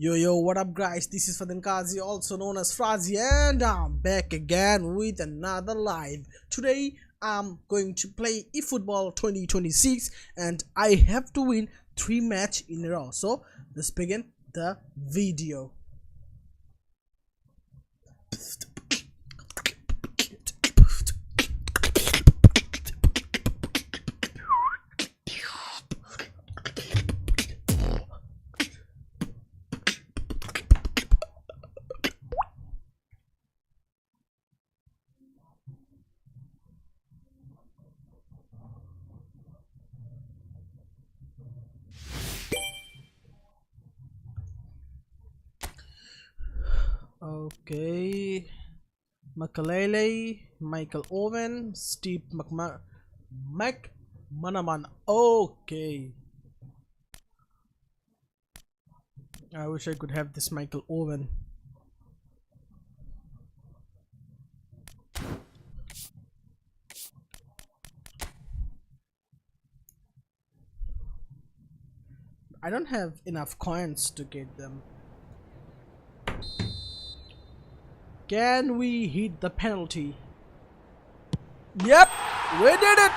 Yo, what up guys, this is Frazi, also known as Frazi, and I'm back again with another live. Today I'm going to play eFootball 2026 and I have to win 3 matches in a row. So let's begin the video. Okay, Makalele, Michael Owen, Steve McManaman. Okay, I wish I could have this Michael Owen. I don't have enough coins to get them. Can we hit the penalty? Yep, we did it!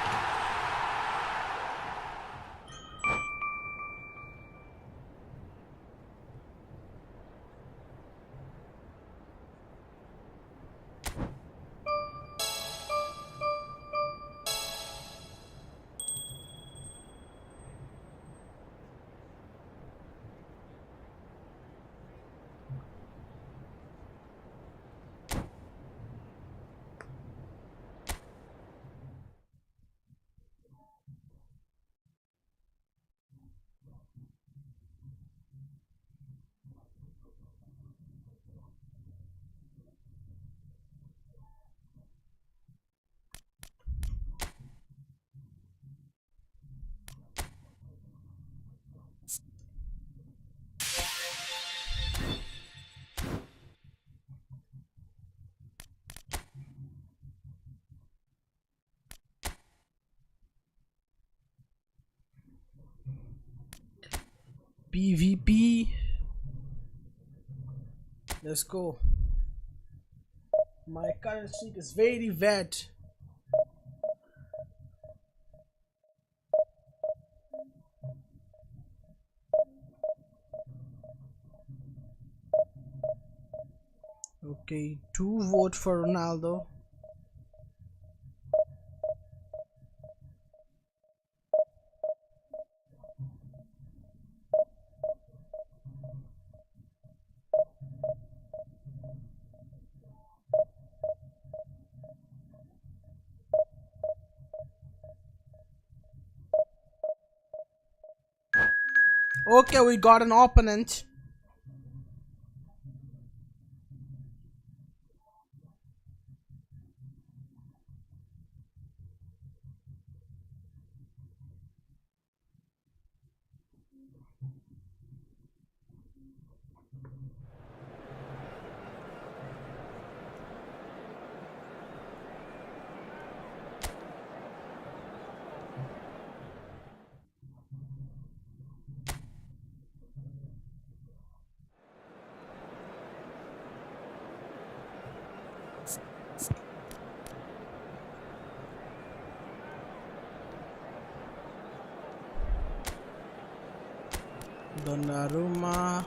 PvP. Let's go. My current streak is very bad. Okay, 2 vote for Ronaldo. Okay, we got an opponent. Donnarumma.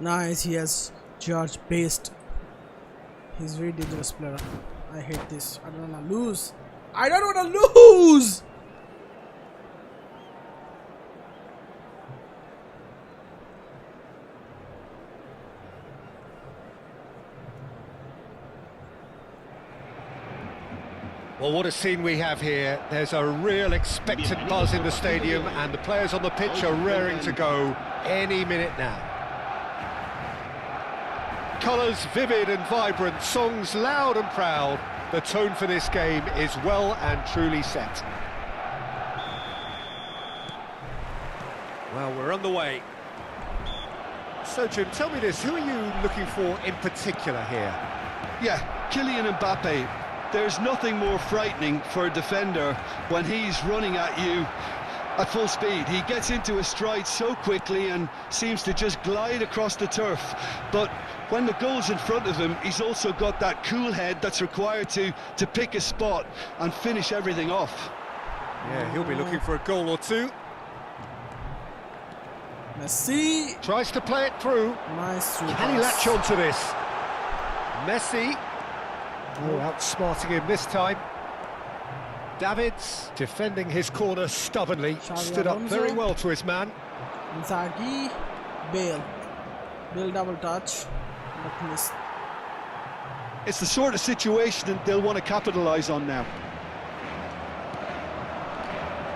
Nice, he has George based. He's very dangerous player. I hate this. I don't wanna lose. I don't wanna lose! Well, what a scene we have here. There's a real expectant buzz in the stadium and the players on the pitch are raring to go any minute now. Colours vivid and vibrant, songs loud and proud. The tone for this game is well and truly set. Well, we're on the way. So, Jim, tell me this, who are you looking for in particular here? Yeah, Kylian Mbappe. There's nothing more frightening for a defender when he's running at you at full speed. He gets into a stride so quickly and seems to just glide across the turf. But when the goal's in front of him, he's also got that cool head that's required to pick a spot and finish everything off. Yeah, he'll be looking for a goal or two. Messi Tries to play it through. nice through Can he pass. latch on to this? Messi. Oh, outsmarting him this time. Davids defending his corner stubbornly. Xavi Stood up Alonso. very well to his man. Inzaghi, Bale double touch, but missed. It's the sort of situation that they'll want to capitalise on now.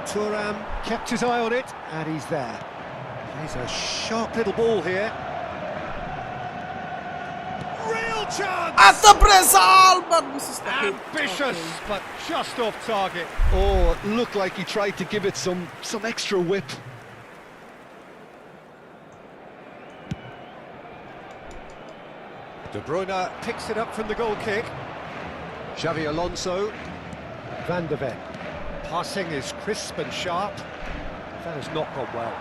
Thuram kept his eye on it, and he's there. He's a sharp little ball here. Real chance! At the Brazil, but misses the hit. Ambitious, Okay. but just off target. Oh, it looked like he tried to give it some extra whip. De Bruyne picks it up from the goal kick. Xavi Alonso. Van de Ven. Passing is crisp and sharp. That has not gone well.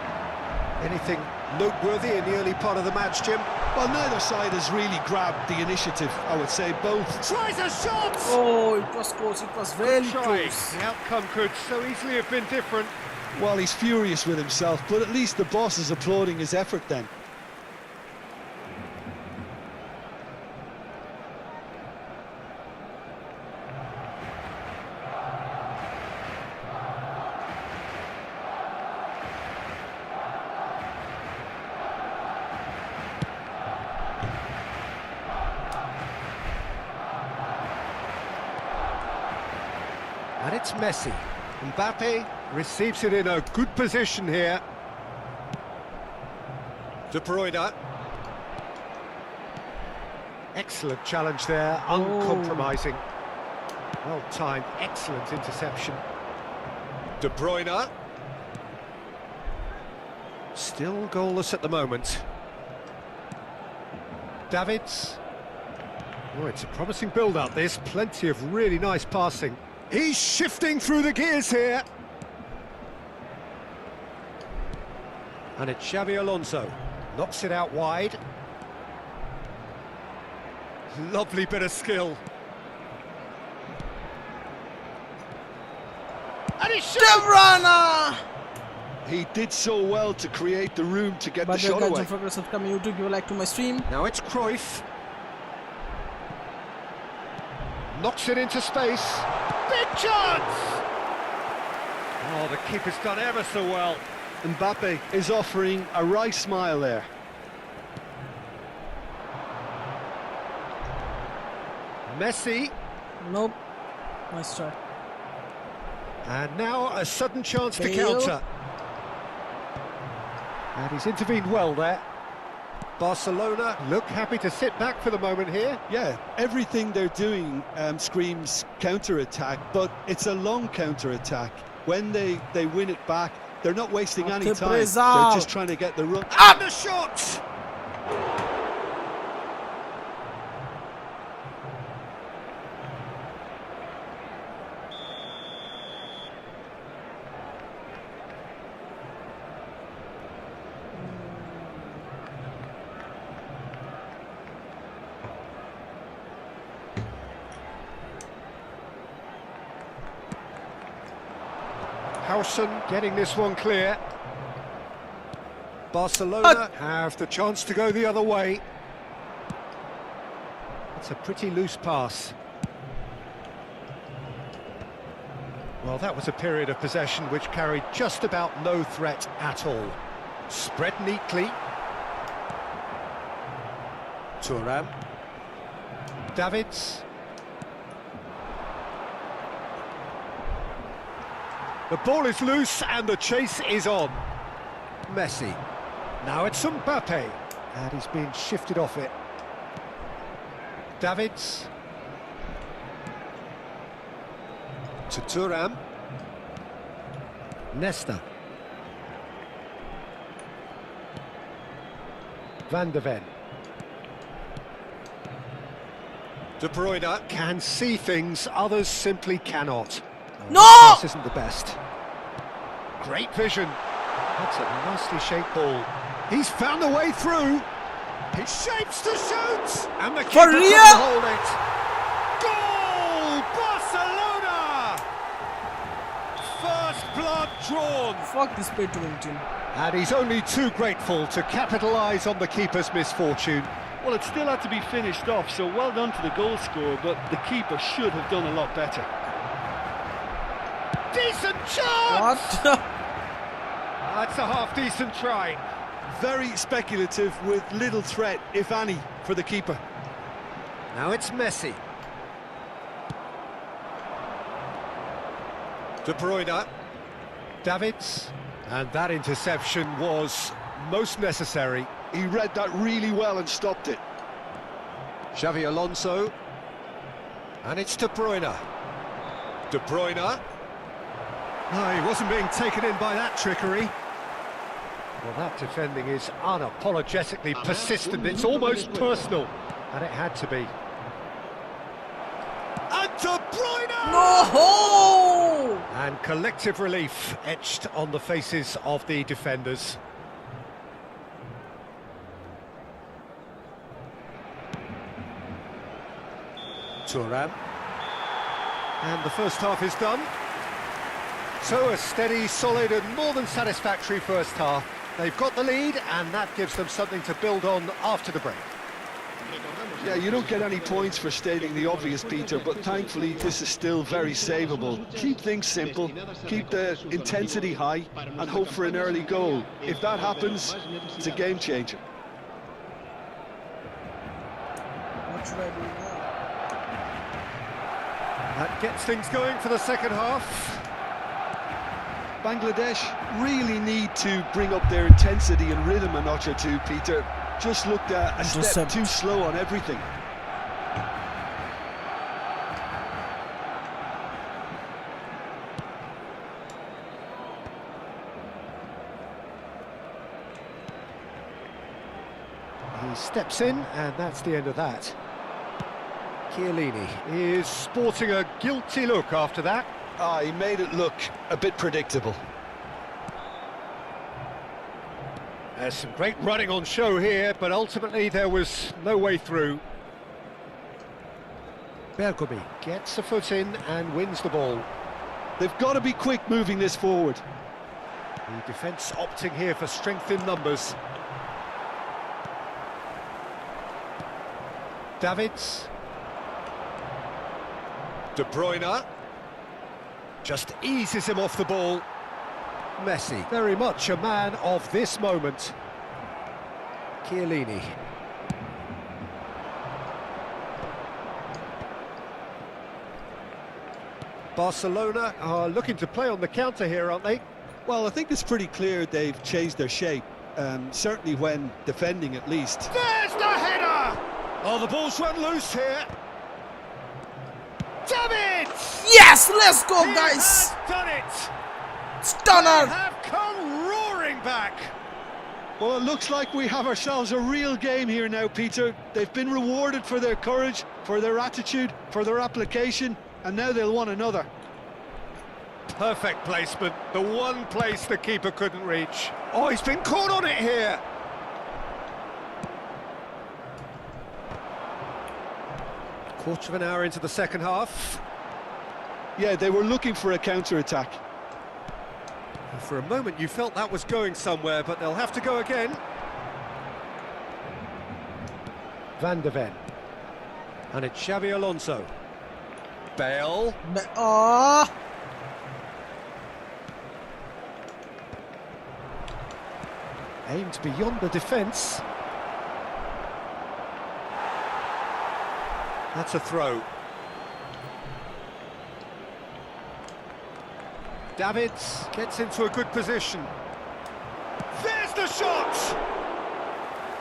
Anything noteworthy in the early part of the match, Jim? Well, neither side has really grabbed the initiative, I would say. Both. Tries a shot! Oh, it was close. It was really Try. close. The outcome could so easily have been different. Well, he's furious with himself, but at least the boss is applauding his effort then. And it's Messi. Mbappe receives it in a good position here. De Bruyne. Excellent challenge there, uncompromising. Well timed, excellent interception. De Bruyne. Still goalless at the moment. Davids. Oh, it's a promising build-up, this. Plenty of really nice passing. He's shifting through the gears here. And it's Xavi Alonso. Knocks it out wide. Lovely bit of skill. And he's De Bruyne! He did so well to create the room to get the But shot guys, away. don't forget to subscribe on YouTube, give a like to my stream. Now it's Cruyff. Knocks it into space. Big chance! Oh, the keeper's done ever so well. Mbappe is offering a wry smile there. Messi. Nope. Nice try. And now a sudden chance to Bale. counter. And he's intervened well there. Barcelona look happy to sit back for the moment here. Yeah, everything they're doing screams counter-attack, but it's a long counter-attack. When they win it back, they're not wasting any time. They're just trying to get the run. And the shot! Howson getting this one clear. Barcelona have the chance to go the other way. It's a pretty loose pass. Well, that was a period of possession which carried just about no threat at all. Spread neatly. Thuram. Davids. The ball is loose and the chase is on. Messi. Now it's Mbappe. And he's being shifted off it. Davids. To Thuram. Nesta. Van de Ven. De Bruyne can see things others simply cannot. No! This isn't the best. Great vision. That's a nicely shaped ball. He's found a way through. He shapes to shoot, and the keeper real? couldn't hold it. Goal, Barcelona! First blood drawn. Fuck this pay to win team. And he's only too grateful to capitalise on the keeper's misfortune. Well, it still had to be finished off, so well done to the goal scorer, but the keeper should have done a lot better. Decent chance! What? That's a half-decent try. Very speculative with little threat, if any, for the keeper. Now it's Messi. De Bruyne. Davids. And that interception was most necessary. He read that really well and stopped it. Xavi Alonso. And it's De Bruyne. De Bruyne. No, he wasn't being taken in by that trickery. Well, that defending is unapologetically persistent. It's almost personal. And it had to be. And De Bruyne! No! And collective relief etched on the faces of the defenders. Thuram. And the first half is done. So a steady, solid and more than satisfactory first half. They've got the lead and that gives them something to build on after the break. Yeah, you don't get any points for stating the obvious, Peter, but thankfully this is still very savable. Keep things simple, keep the intensity high and hope for an early goal. If that happens, it's a game changer. What should I do now? That gets things going for the second half. Bangladesh really need to bring up their intensity and rhythm a notch or two, Peter. Just looked a step too slow on everything. He steps in and that's the end of that. Chiellini is sporting a guilty look after that. He made it look a bit predictable. There's some great running on show here, but ultimately there was no way through. Bergomi gets a foot in and wins the ball. They've got to be quick moving this forward. The defence opting here for strength in numbers. Davids. De Bruyne. Just eases him off the ball. Messi, very much a man of this moment. Chiellini. Barcelona are looking to play on the counter here, aren't they? Well, I think it's pretty clear they've changed their shape, certainly when defending at least. There's the header! Oh, the ball's run loose here. Davids! Yes, let's go, He guys! has done it! They Stunner! have come roaring back. Well, it looks like we have ourselves a real game here now, Peter. They've been rewarded for their courage, for their attitude, for their application, and now they'll want another. Perfect placement, the one place the keeper couldn't reach. Oh, he's been caught on it here. Quarter of an hour into the second half. Yeah, they were looking for a counter-attack. For a moment you felt that was going somewhere, but they'll have to go again. Van de Ven. And it's Xavi Alonso. Bale. Oh! Aimed beyond the defence. That's a throw. Davids gets into a good position. There's the shot!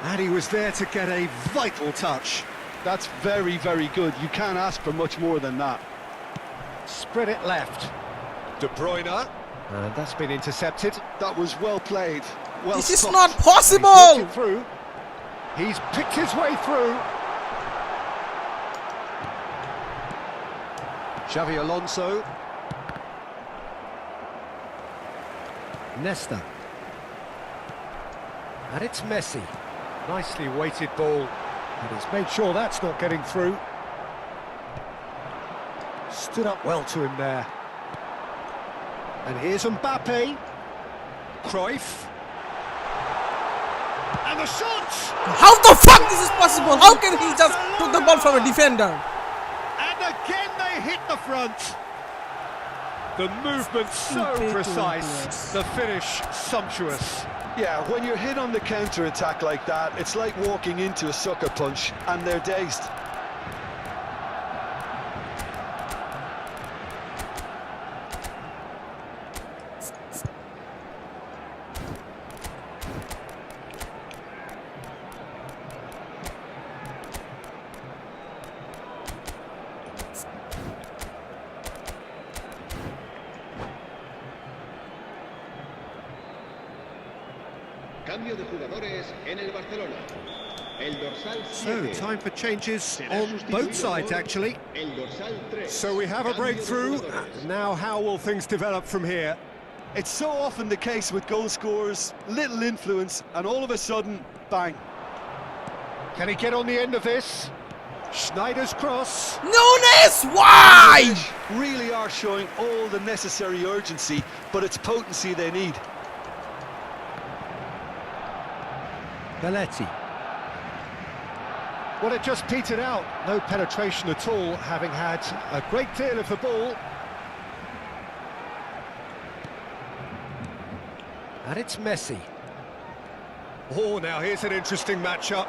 And he was there to get a vital touch. That's very, very good. You can't ask for much more than that. Spread it left. De Bruyne. And that's been intercepted. That was well played. Well This is stopped. not He's possible! worked it through. He's picked his way through. Xavi Alonso. Nesta. And it's Messi. Nicely weighted ball. And he's made sure that's not getting through. Stood up well to him there. And here's Mbappe. Cruyff. And the shot! How the fuck this is possible? How can he just took the ball from a defender? And again they hit the front. The movement so precise, the finish sumptuous. Yeah, when you're hit on the counter-attack like that, it's like walking into a sucker punch and they're dazed. Cambio de jugadores en el Barcelona. El dorsal 7. So, time for changes on both sides, actually. El dorsal 3. So we have a breakthrough. Now, how will things develop from here? It's so often the case with goal scorers, little influence, and all of a sudden, bang. Can he get on the end of this? Schneider's cross. Nunes, why? Really are showing all the necessary urgency, but it's potency they need. Belletti. Well, it just petered out. No penetration at all, having had a great deal of the ball. And it's Messi. Oh, now here's an interesting matchup.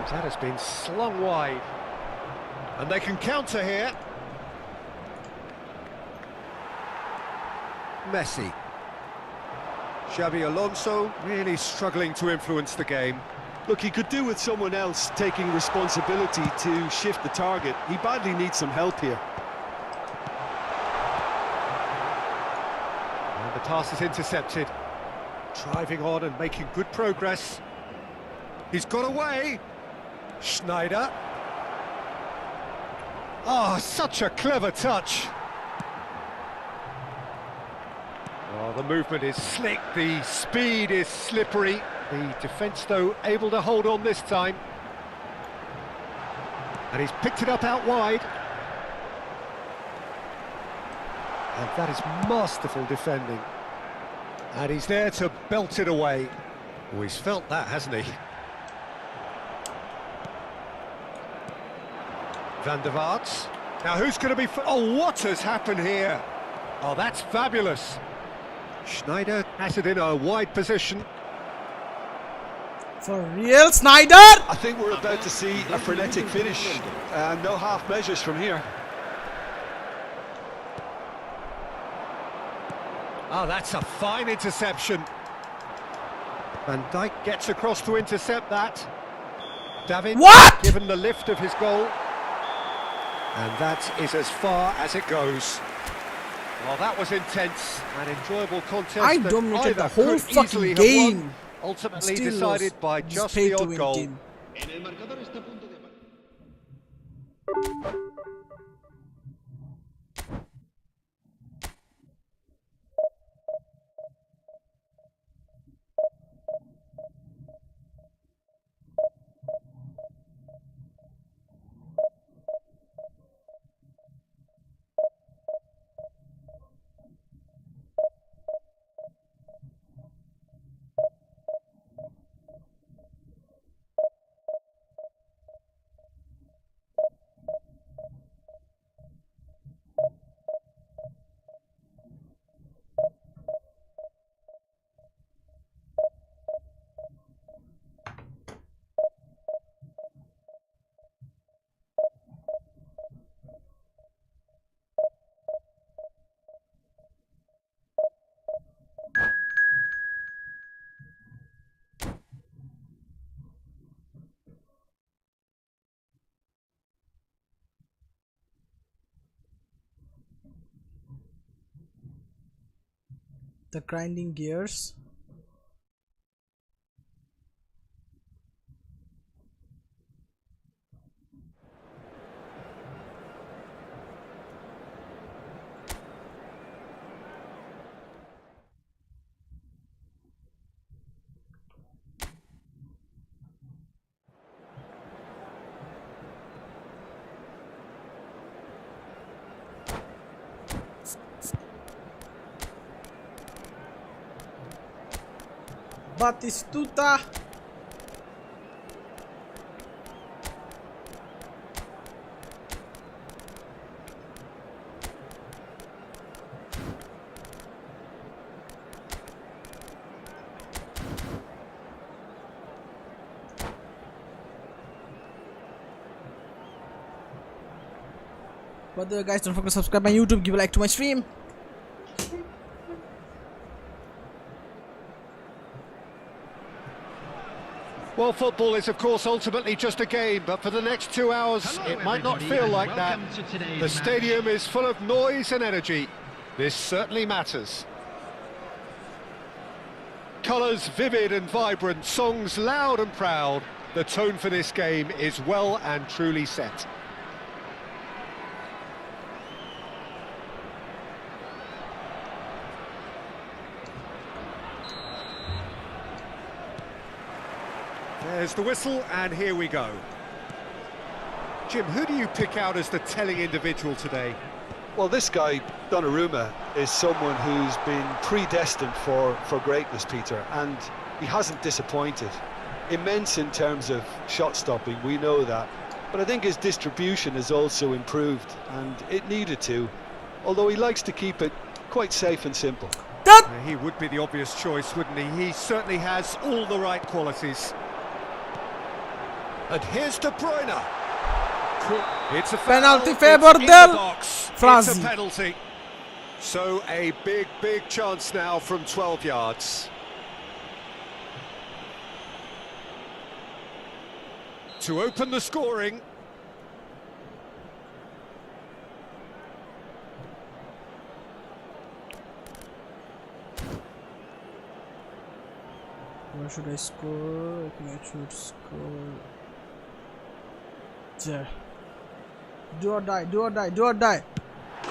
That has been slung wide. And they can counter here. Messi. Xavi Alonso really struggling to influence the game. Look, he could do with someone else taking responsibility to shift the target. He badly needs some help here. And the pass is intercepted. Driving on and making good progress. He's got away. Schneider. Oh, such a clever touch. Oh, the movement is slick, the speed is slippery. The defence, though, able to hold on this time. And he's picked it up out wide. And that is masterful defending. And he's there to belt it away. Oh, he's felt that, hasn't he? Van der Vaart. Now who's going to be... Oh, what has happened here? Oh, that's fabulous. Schneider has it in a wide position. For real, Snyder? I think we're about to see a frenetic finish. No half measures from here. Oh, that's a fine interception. Van Dijk gets across to intercept that. David What? given the lift of his goal. And that is as far as it goes. Well, that was intense and enjoyable contest. I that dominated the either whole could easily fucking have won, game. ultimately Still decided by was just paid the to odd win goal. game. En el marcador está a punto de empatar. The grinding gears. Batistuta. By the way, guys, don't forget to subscribe my YouTube, give a like to my stream. Well, football is, of course, ultimately just a game, but for the next 2 hours, it might not feel like that. The stadium is full of noise and energy. This certainly matters. Colours vivid and vibrant, songs loud and proud. The tone for this game is well and truly set. There's the whistle, and here we go. Jim, who do you pick out as the telling individual today? Well, this guy, Donnarumma, is someone who's been predestined for greatness, Peter, and he hasn't disappointed. Immense in terms of shot stopping, we know that, but I think his distribution has also improved, and it needed to, although he likes to keep it quite safe and simple. He would be the obvious choice, wouldn't he? He certainly has all the right qualities. And here's De Bruyne. It's a Penalty foul. favor It's in del the box. Frazi. It's a penalty. So a big chance now from 12 yards. To open the scoring. Where should I score? I think I should score there. Do or die, do or die, do or die.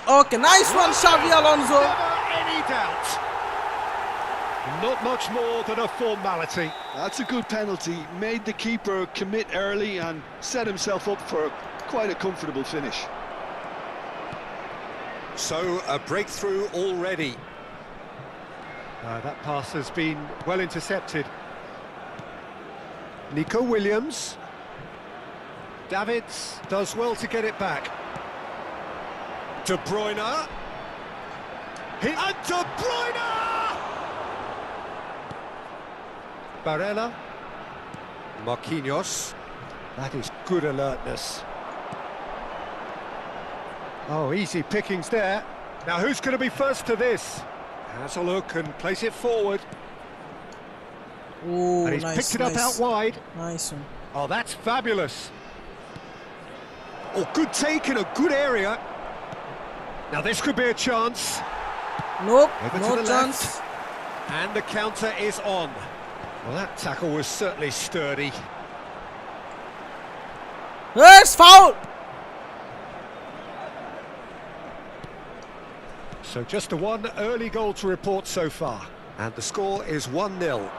Okay, nice one, Xavi Alonso. Never any doubt. Not much more than a formality. That's a good penalty. Made the keeper commit early and set himself up for quite a comfortable finish. So a breakthrough already. That pass has been well intercepted. Nico Williams. Davids does well to get it back. De Bruyne. And De Bruyne! Barella. Marquinhos. That is good alertness. Oh, easy pickings there. Now who's going to be first to this? Has a look and place it forward. Oh, And he's nice, picked it up nice. out wide. Nice one. Oh, that's fabulous. Oh, good take in a good area. Now this could be a chance. Nope, Over to no the chance. left. And the counter is on. Well, that tackle was certainly sturdy. Yes, foul! So just the one early goal to report so far. And the score is 1-0.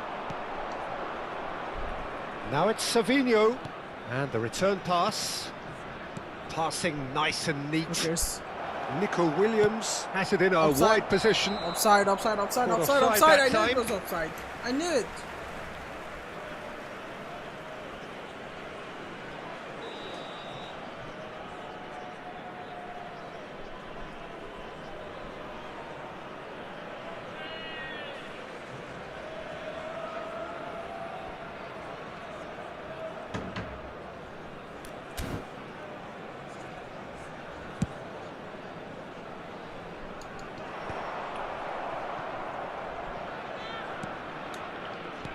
Now it's Savinho. And the return pass. Passing nice and neat. Okay. Nico Williams has it in a Offside. wide position. Offside, offside, offside, Not offside, offside offside. I that knew it time. was offside. I knew it.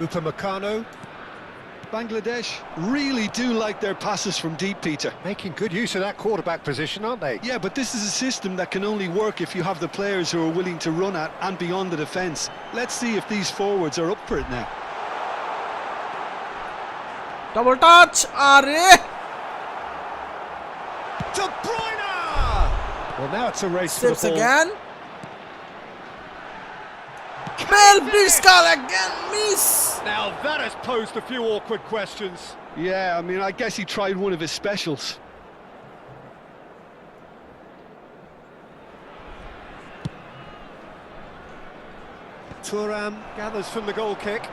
Upamecano. Bangladesh really do like their passes from deep, Peter. Making good use of that quarterback position, aren't they? Yeah, but this is a system that can only work if you have the players who are willing to run at and beyond the defence. Let's see if these forwards are up for it now. Double touch. Are. De Bruyne! Well, now it's a race for the Steps ball. again. Bell Briscal again. Miss. Now that has posed a few awkward questions. Yeah, I mean, I guess he tried one of his specials. Thuram gathers from the goal kick.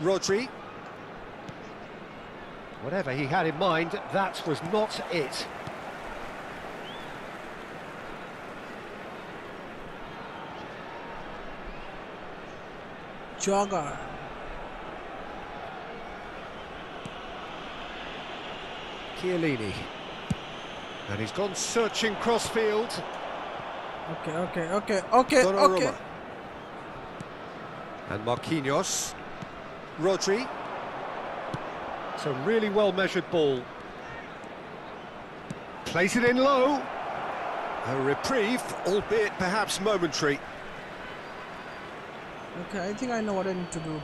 Rodri. Whatever he had in mind, that was not it. Jogger. Chiellini. And he's gone searching crossfield. Okay. Donnarumma. And Marquinhos. Rodri. It's a really well-measured ball. Plays it in low. A reprieve, albeit perhaps momentary. Okay, I think I know what I need to do.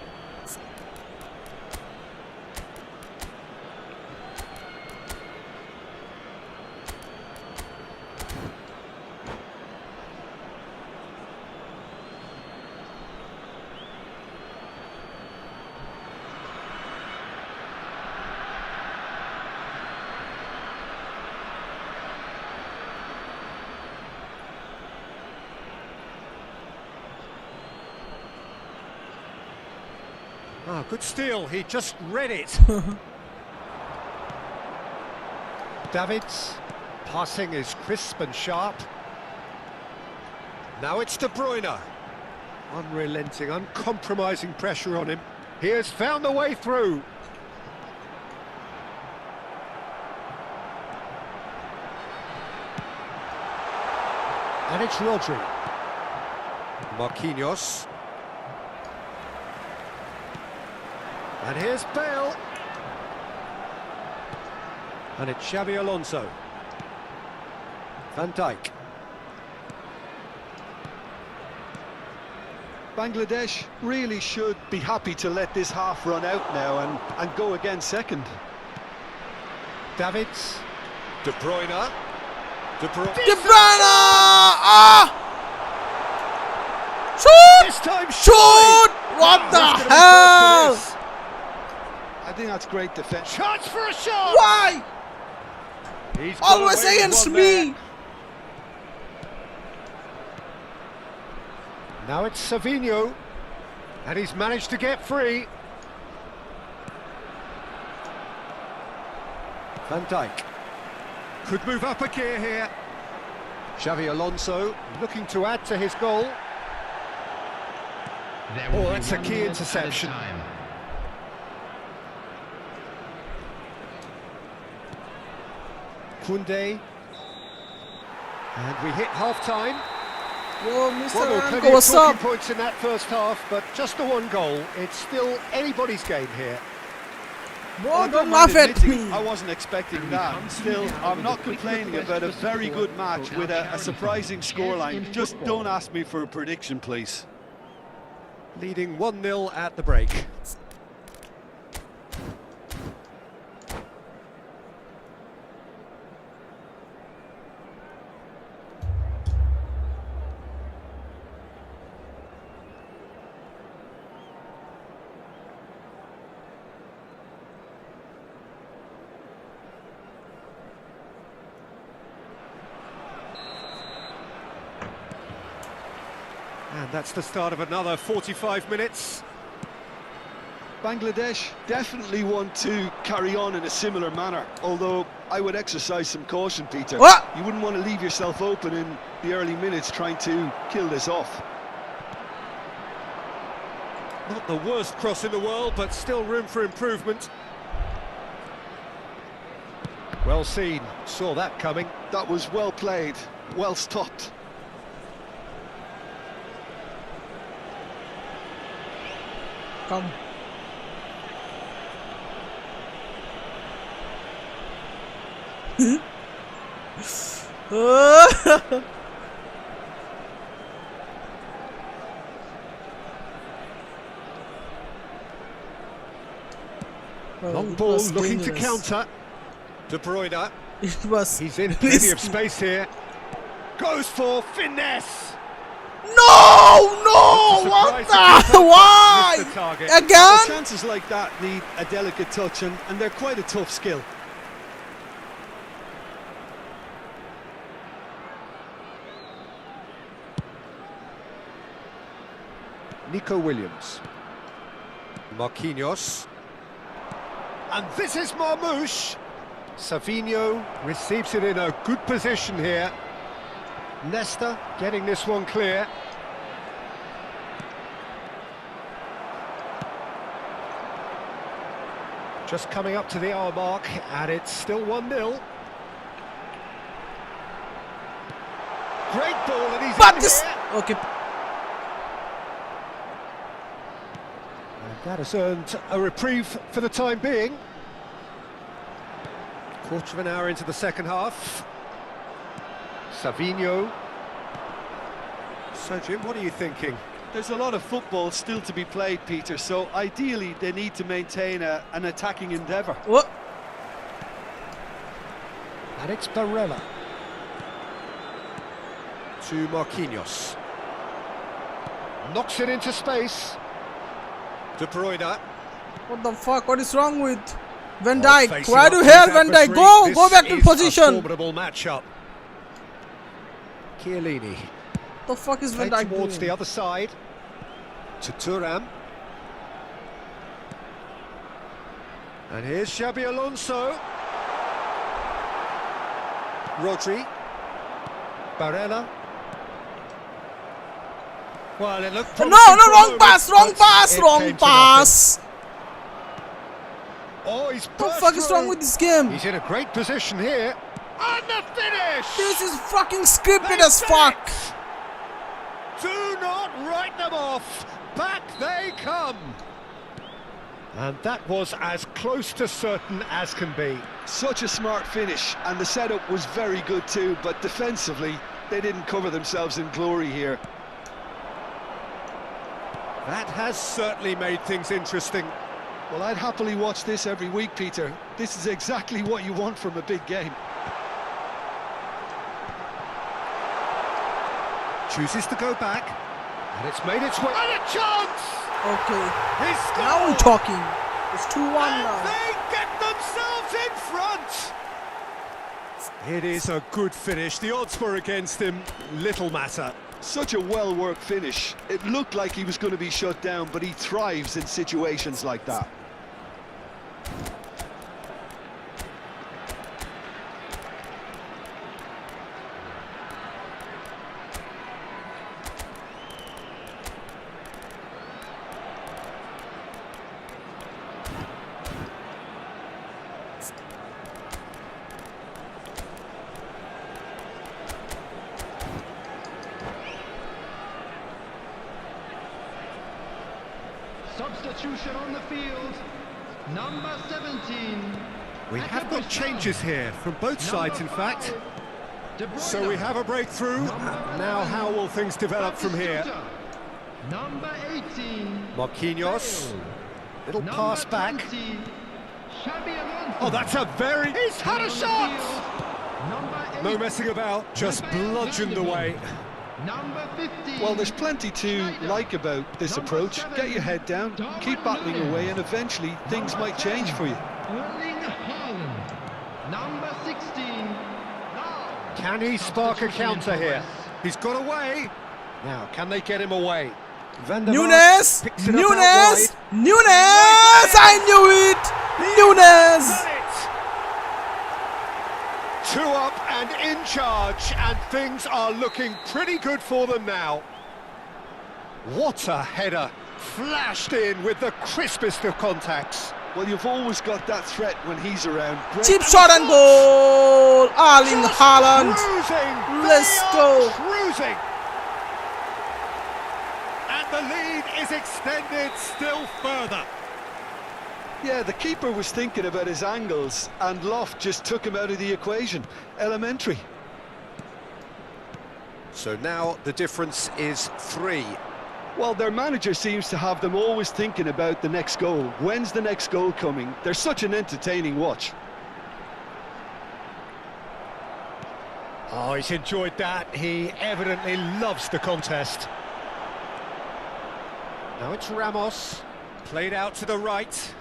Ah, good steal, he just read it. Davids, passing is crisp and sharp. Now it's De Bruyne. Unrelenting, uncompromising pressure on him. He has found the way through. And it's Rodri. Marquinhos. And here's Bale. And it's Xavi Alonso. Van Dijk. Bangladesh really should be happy to let this half run out now and go again second. Davids. De Bruyne. De Bruyne! Ah! Shoot! This time Shoot! What the hell? I think that's great defense. Chance for a shot! Why? He's got Always away with against one me. there. Now it's Savinho, and he's managed to get free. Van Dijk could move up a gear here. Xavi Alonso looking to add to his goal. Oh, that's a key interception. Koundé. And we hit half-time. Yo, Mr. Well, there were plenty Uncle, of what's talking up? points in that first half, but just the one goal. It's still anybody's game here. Bro, Well, I don't mind laugh at admitting me. I wasn't expecting that. Still, I'm not complaining about a very good match with a surprising scoreline. Just don't ask me for a prediction, please. Leading 1-0 at the break. And that's the start of another 45 minutes. Bangladesh definitely want to carry on in a similar manner, although I would exercise some caution, Peter. What? You wouldn't want to leave yourself open in the early minutes trying to kill this off. Not the worst cross in the world, but still room for improvement. Well seen, saw that coming. That was well played, well stopped. Come. Bro, Long it ball was looking to dangerous. counter. De Bruyne, It was. he's in plenty risky. of space here. Goes for finesse. No, no, what the? Why? Missed the target. Again? Chances like that need a delicate touch, and they're quite a tough skill. Nico Williams. Marquinhos. And this is Marmoush. Savinho receives it in a good position here. Nesta getting this one clear. Just coming up to the hour mark, and it's still 1-0. Great ball, and he's But in this... here. Okay. And that has earned a reprieve for the time being. Quarter of an hour into the second half. Savinho. So, Jim, what are you thinking? There's a lot of football still to be played, Peter, so ideally they need to maintain an attacking endeavour. What? And it's Barella. To Marquinhos. Knocks it into space. De Bruyne. What the fuck? What is wrong with Van Oh, Dijk? facing Why up do to you hell his Van Dijk? adversary. Go back to This is a position. formidable matchup. Chiellini. The fuck is Van Played Dijk towards doing? the other side. To Thuram. And here's Xabi Alonso. Rodri. Barella. Well, it looked No, promising no, for a wrong moment, pass, wrong but pass, it wrong came to pass. nothing. Oh, he's What the burst fuck is through. wrong with this game? He's in a great position here. And the finish! This is fucking scripted They've as done fuck. it! Do not write them off. Back they come. And that was as close to certain as can be. Such a smart finish, and the setup was very good too, but defensively they didn't cover themselves in glory here. That has certainly made things interesting. Well, I'd happily watch this every week, Peter. This is exactly what you want from a big game. Chooses to go back. And it's made its way. And a chance! Okay, He's scored! now we're talking. It's 2-1 And now. they get themselves in front! It is a good finish. The odds were against him. Little matter. Such a well-worked finish. It looked like he was going to be shut down, but he thrives in situations like that. Substitution on the field, number 17. We have got changes here from both sides, in fact. So we have a breakthrough. Now how will things develop from here? Number 18. Marquinhos. Little pass back. Xabi Alonso. Oh, that's a very... He's had a shot! Number 8. No messing about, just bludgeoned away. Number 15. Well, there's plenty to like about this approach. Get your head down, keep battling away, and eventually things might change for you. Erling Haaland. Number 16. Can he spark a counter here? He's got away. Now, can they get him away? Van der Vaart Nunes! picks it up out Nunes! wide. Nunes! I knew it! Nunes! Done it! 2 up and in charge, and things are looking pretty good for them now. What a header! Flashed in with the crispest of contacts. Well, you've always got that threat when he's around. Great. Cheap shot and goal! Erling Just Haaland! Cruising! Let's They go. are cruising! And the lead is extended still further. Yeah, the keeper was thinking about his angles, and Loft just took him out of the equation. Elementary. So now the difference is 3. Well, their manager seems to have them always thinking about the next goal. When's the next goal coming? They're such an entertaining watch. Oh, he's enjoyed that. He evidently loves the contest. Now it's Ramos. Played out to the right.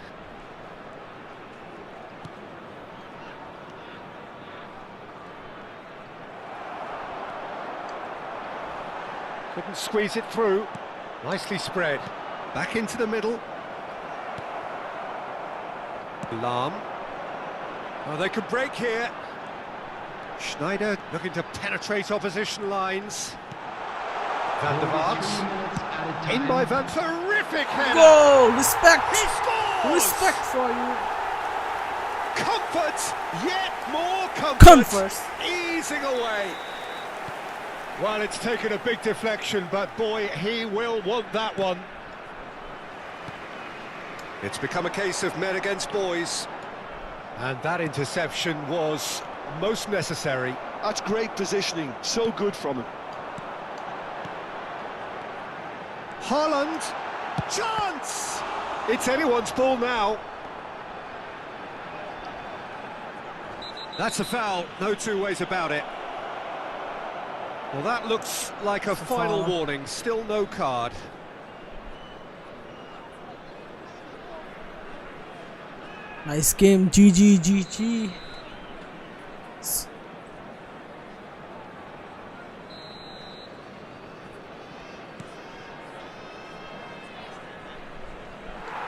Couldn't squeeze it through. Nicely spread. Back into the middle. Lahm. Oh, they could break here. Schneider looking to penetrate opposition lines. Van der Vaart. In by Van. Terrific header. Goal! Respect! He scores! Respect for you. Comfort! Yet more comfort! Comfort. Easing away. Well, it's taken a big deflection, but boy, he will want that one. It's become a case of men against boys. And that interception was most necessary. That's great positioning, so good from him. Haaland, chance! It's anyone's ball now. That's a foul, no two ways about it. Well, that looks like a final warning, still no card. Nice game, GG, GG.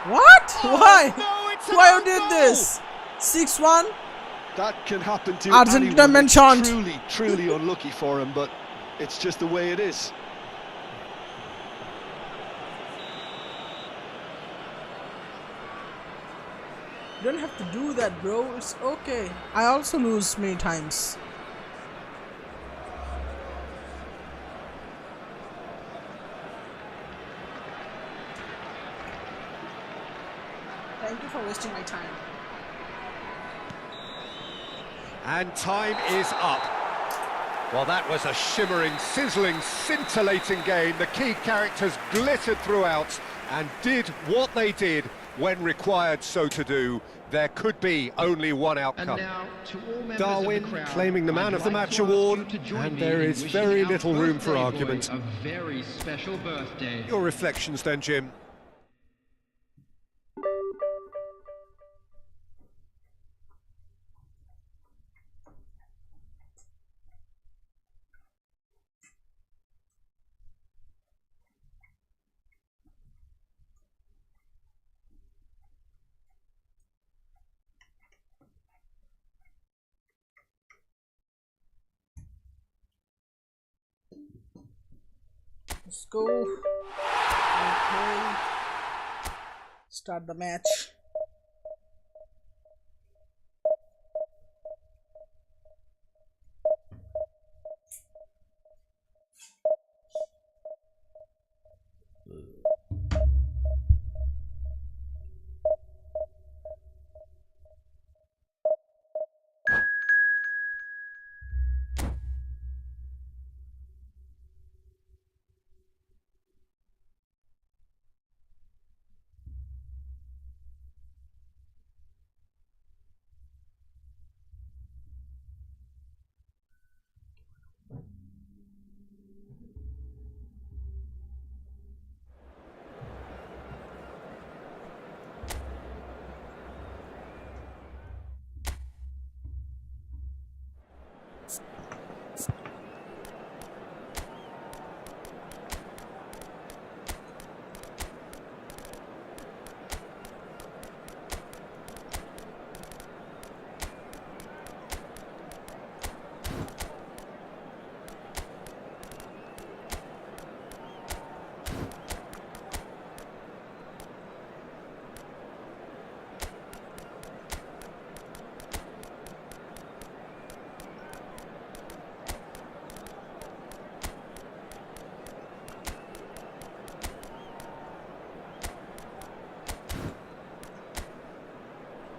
What? Why? No, it's an Why you own did goal! this? 6-1? That can happen to Argentina anyone. It's mentioned. truly unlucky for him, but it's just the way it is. You don't have to do that, bro. It's okay. I also lose many times. Thank you for wasting my time. And time is up. Well, that was a shimmering, sizzling, scintillating game. The key characters glittered throughout and did what they did when required so to do. There could be only one And outcome. now, to all members Darwin of the crowd, claiming the man I'd of the like match to ask award, you to join and me there in is wishing very our little room for birthday argument. boy a very special birthday. Your reflections then, Jim? Let's go. Okay. Start the match.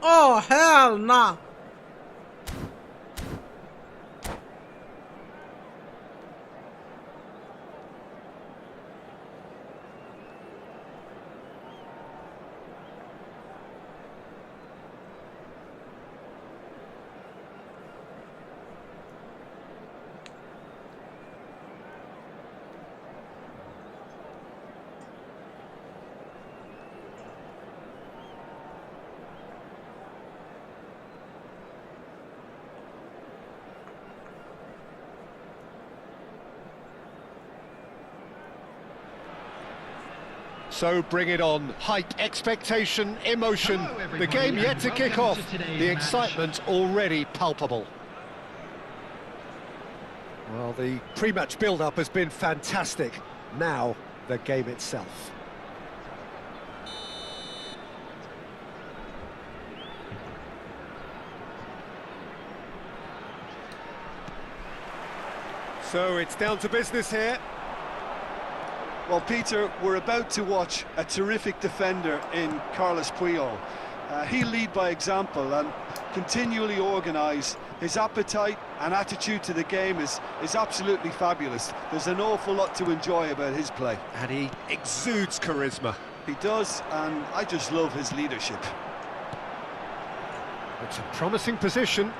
Oh, hell nah. So bring it on. Hype, expectation, emotion. Hello, The everybody, game yet and to kick welcome off. to today's The match. excitement already palpable. Well, the pre-match build-up has been fantastic. Now, the game itself. So it's down to business here. Well, Peter, we're about to watch a terrific defender in Carlos Puyol. He'll lead by example and continually organise. His appetite and attitude to the game is absolutely fabulous. There's an awful lot to enjoy about his play. And he exudes charisma. He does, and I just love his leadership. It's a promising position.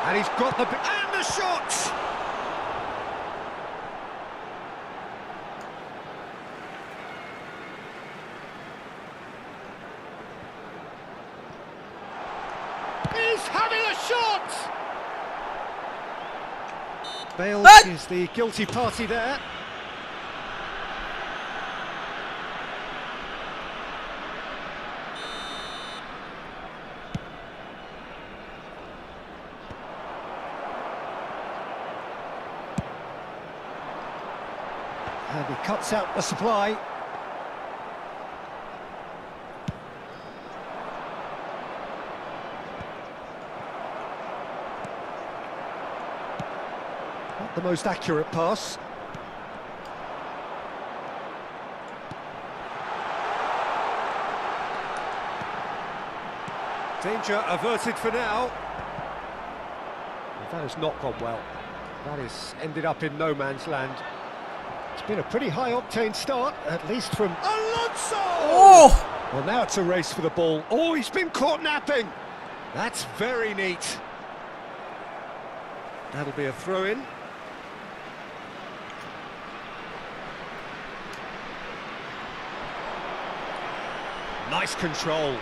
And he's got the... And the shot! He's having a shot! Bale is the guilty party there. And he cuts out the supply. Not the most accurate pass. Danger averted for now. That has not gone well. That has ended up in no man's land. It's been a pretty high-octane start, at least from Alonso! Oh! Well, now it's a race for the ball. Oh, he's been caught napping! That's very neat. That'll be a throw-in. Nice control.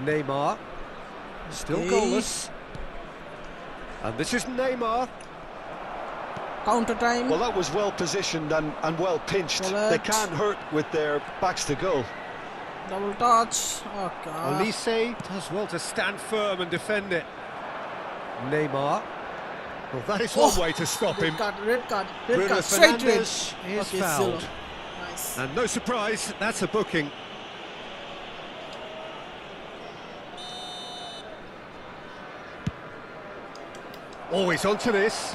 Neymar, still goalless. And this is Neymar. Counter time. Well, that was well positioned and well pinched. Bullet. They can't hurt with their backs to goal. Double touch. Okay. Olise does well to stand firm and defend it. Neymar. Well, that is one way to stop him. Red card, red card, red Bruno card. Straight red. Fernandes is Okay, fouled. zero. Nice. And no surprise, that's a booking. Always onto this.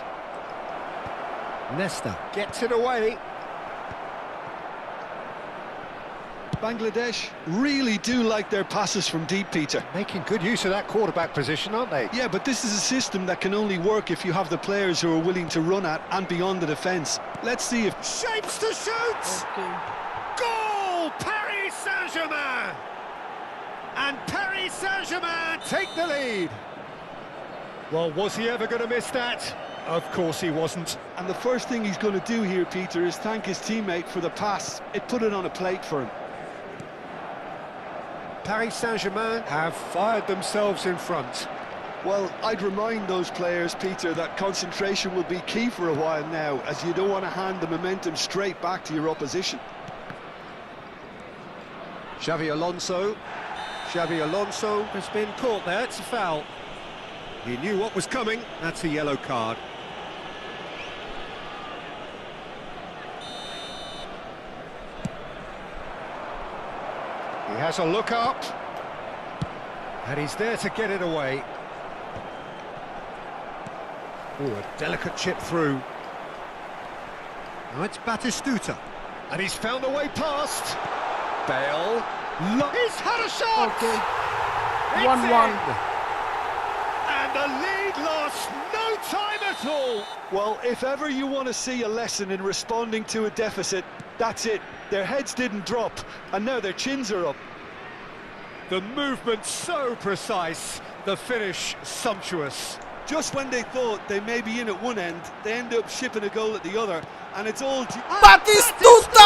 Nesta gets it away. Bangladesh really do like their passes from deep, Peter. Making good use of that quarterback position, aren't they? Yeah, but this is a system that can only work if you have the players who are willing to run at and beyond the defence. Let's see if... Shapes to shoot! Okay. Goal! Paris Saint-Germain! And Paris Saint-Germain take the lead. Well, was he ever going to miss that? Of course he wasn't. And the first thing he's going to do here, Peter, is thank his teammate for the pass. It put it on a plate for him. Paris Saint-Germain have fired themselves in front. Well, I'd remind those players, Peter, that concentration will be key for a while now, as you don't want to hand the momentum straight back to your opposition. Xavi Alonso. Xavi Alonso has been caught there. It's a foul. He knew what was coming. That's a yellow card. He has a look up. And he's there to get it away. Oh, a delicate chip through. Now it's Batistuta. And he's found a way past. Bale. He's had a shot! Okay. It's 1-1. in. And the lead lost no time at all. Well, if ever you want to see a lesson in responding to a deficit, that's it. Their heads didn't drop, and now their chins are up. The movement so precise, the finish sumptuous. Just when they thought they may be in at one end, they end up shipping a goal at the other, and it's all... Batistuta!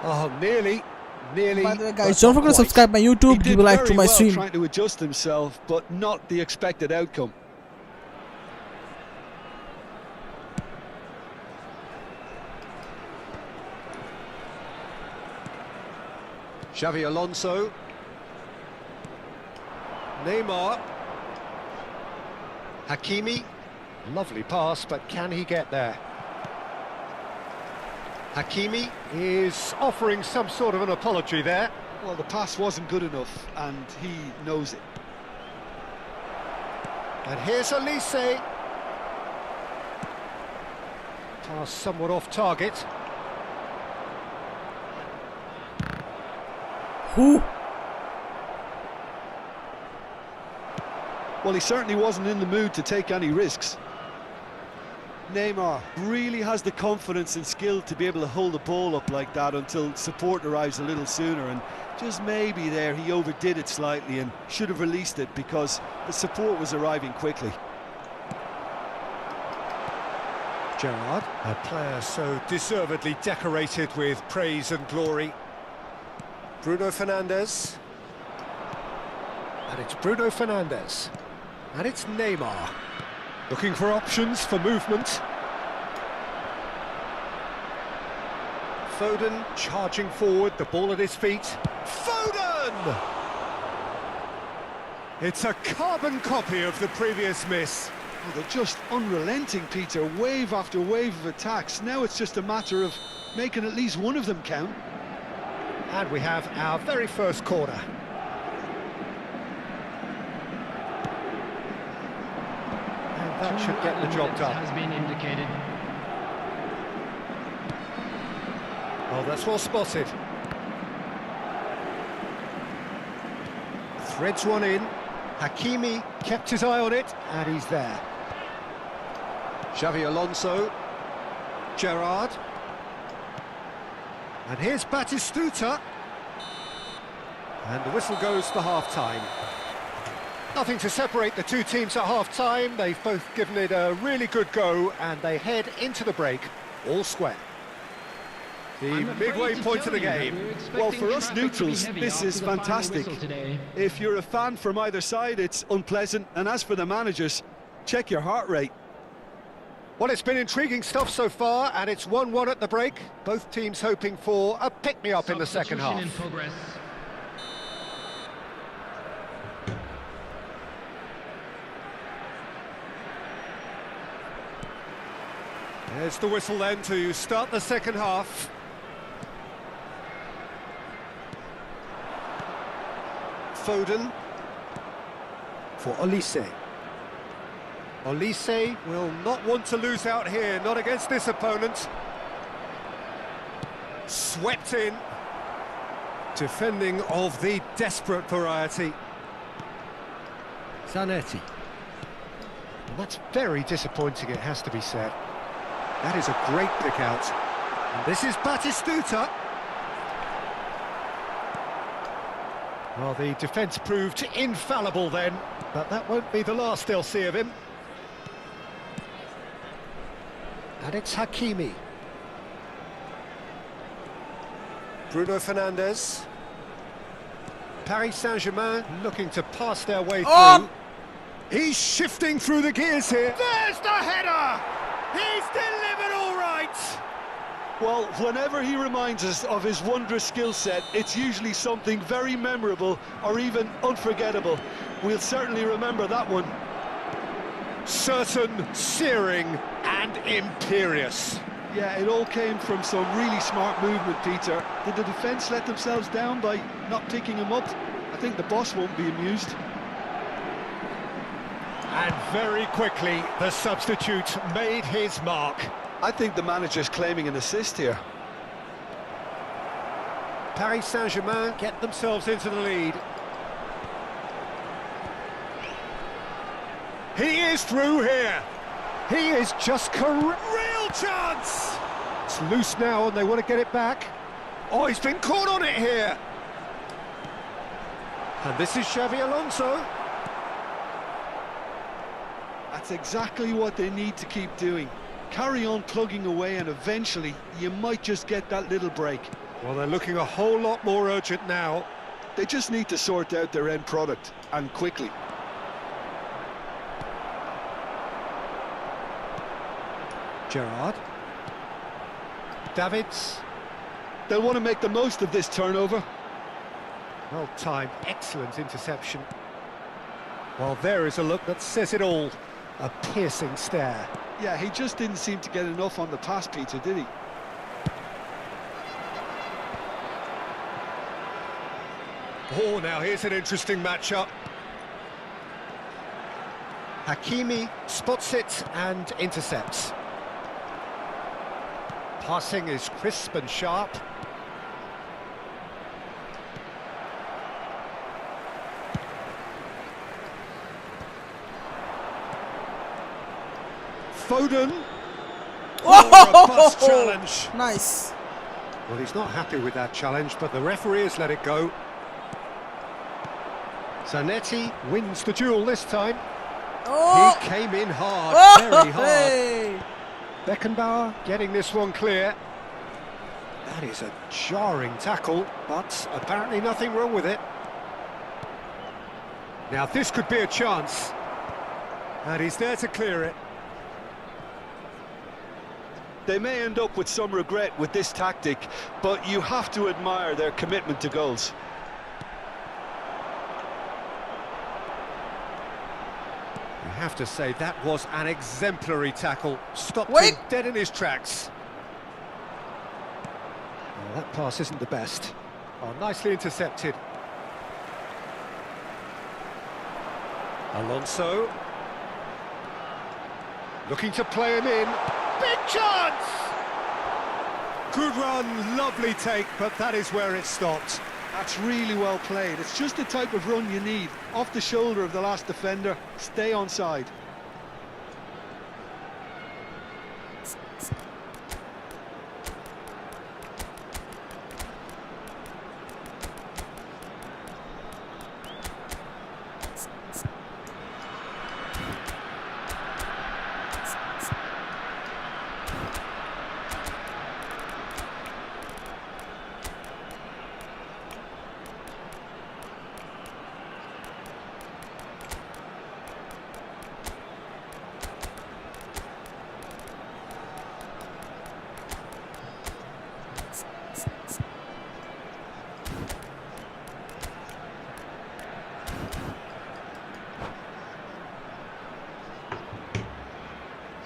Oh, nearly. By the way, guys, don't forget to subscribe my YouTube, give a like to my stream. Trying to adjust himself, but not the expected outcome. Xavi Alonso. Neymar. Hakimi. Lovely pass, but can he get there? Hakimi is offering some sort of an apology there. Well, the pass wasn't good enough, and he knows it. And here's Elise. Pass somewhat off target. Who? Well, he certainly wasn't in the mood to take any risks. Neymar really has the confidence and skill to be able to hold the ball up like that until support arrives a little sooner, and just maybe there he overdid it slightly and should have released it because the support was arriving quickly. Gerrard, a player so deservedly decorated with praise and glory. Bruno Fernandes. And it's Bruno Fernandes. And it's Neymar. Looking for options for movement. Foden charging forward, the ball at his feet. Foden! It's a carbon copy of the previous miss. Well, they're just unrelenting, Peter, wave after wave of attacks. Now it's just a matter of making at least one of them count. And we have our very first corner. And that should get the job done. Has been indicated. Oh, that's well spotted. Threads one in. Hakimi kept his eye on it, and he's there. Xavi Alonso. Gerrard. And here's Batistuta. And the whistle goes for half-time. Nothing to separate the two teams at half-time. They've both given it a really good go, and they head into the break all square. The midway point of the game. Well, for us neutrals, this is fantastic. If you're a fan from either side, it's unpleasant. And as for the managers, check your heart rate. Well, it's been intriguing stuff so far, and it's 1-1 at the break. Both teams hoping for a pick-me-up in the second half. In progress. There's the whistle then to start the second half. Foden for Elise. Elise will not want to lose out here, not against this opponent. Swept in. Defending of the desperate variety. Zanetti. And that's very disappointing, it has to be said. That is a great pick out. And this is Batistuta. Well, the defence proved infallible then, but that won't be the last they'll see of him. And it's Hakimi. Bruno Fernandes. Paris Saint-Germain looking to pass their way through. He's shifting through the gears here. There's the header! He's delivered all right! Well, whenever he reminds us of his wondrous skill set, it's usually something very memorable or even unforgettable. We'll certainly remember that one. Certain, searing and imperious. Yeah, it all came from some really smart movement, Peter. Did the defence let themselves down by not picking him up? I think the boss won't be amused. And very quickly, the substitute made his mark. I think the manager's claiming an assist here. Paris Saint-Germain get themselves into the lead. He is through here. He is just real chance. It's loose now and they want to get it back. Oh, he's been caught on it here. And this is Xavi Alonso. That's exactly what they need to keep doing. Carry on plugging away and eventually you might just get that little break. Well, they're looking a whole lot more urgent now. They just need to sort out their end product, and quickly. Gerrard. Davids. They'll want to make the most of this turnover. Well timed, excellent interception. Well, there is a look that says it all. A piercing stare. Yeah, he just didn't seem to get enough on the pass, Peter, did he? Oh, now here's an interesting matchup. Hakimi spots it and intercepts. Passing is crisp and sharp. Foden. Oh, a bust challenge. Nice. Well, he's not happy with that challenge, but the referee has let it go. Zanetti wins the duel this time. Oh. He came in hard, Oh, very hard. hey. Beckenbauer getting this one clear. That is a jarring tackle, but apparently nothing wrong with it. Now this could be a chance. And he's there to clear it. They may end up with some regret with this tactic, but you have to admire their commitment to goals. You have to say that was an exemplary tackle. Stopped Wait. him dead in his tracks. Well, that pass isn't the best. Oh, nicely intercepted. Alonso. Looking to play him in. Big chance! Good run, lovely take, but that is where it stopped. That's really well played. It's just the type of run you need. Off the shoulder of the last defender, stay onside.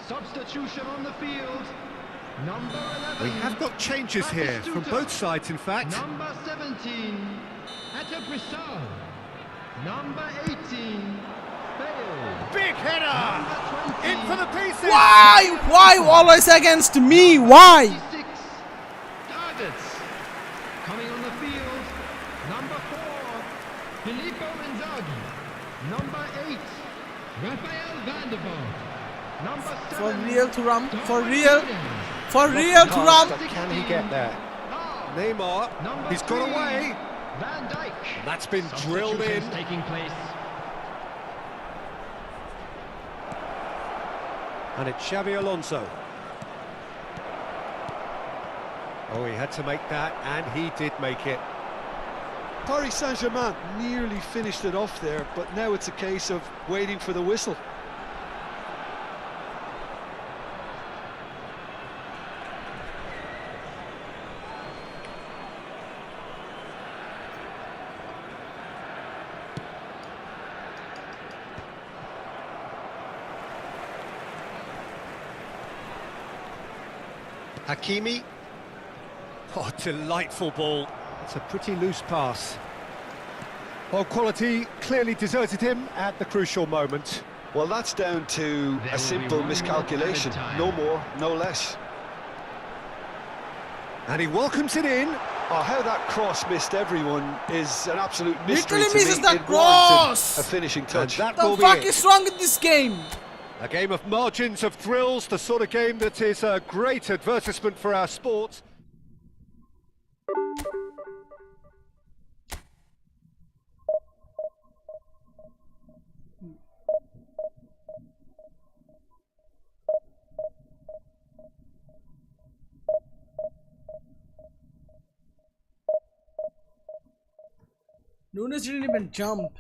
Substitution on the field. Number 11. We have got changes here, from both sides in fact. Number 17, Etta Brissau. Number 18, Bale. Big header! Number 20, In for the pieces! Why? Why always against me? Why? 26, targets. Coming on the field, number 4, Filippo Inzaghi. Number 8, Raphael van der Vaart. Number 7, For real to rum. For Dominic real. Williams. For real to rum. But can he get there? Ah, Neymar, number he's got 3, away. Van Dijk. That's been drilled in. Substitutions taking place. And it's Xavi Alonso. Oh, he had to make that, and he did make it. Paris Saint-Germain nearly finished it off there, but now it's a case of waiting for the whistle. Hakimi. Oh, delightful ball. It's a pretty loose pass. Well, quality clearly deserted him at the crucial moment. Well, that's down to There a will simple be 1 minute miscalculation. added time. No more, no less. And he welcomes it in. Oh, how that cross missed everyone is an absolute mystery Literally to me. misses that It warranted cross! a finishing And touch. that The will be fuck it. is wrong with this game? A game of margins of thrills, the sort of game that is a great advertisement for our sport. Nunes didn't even jump.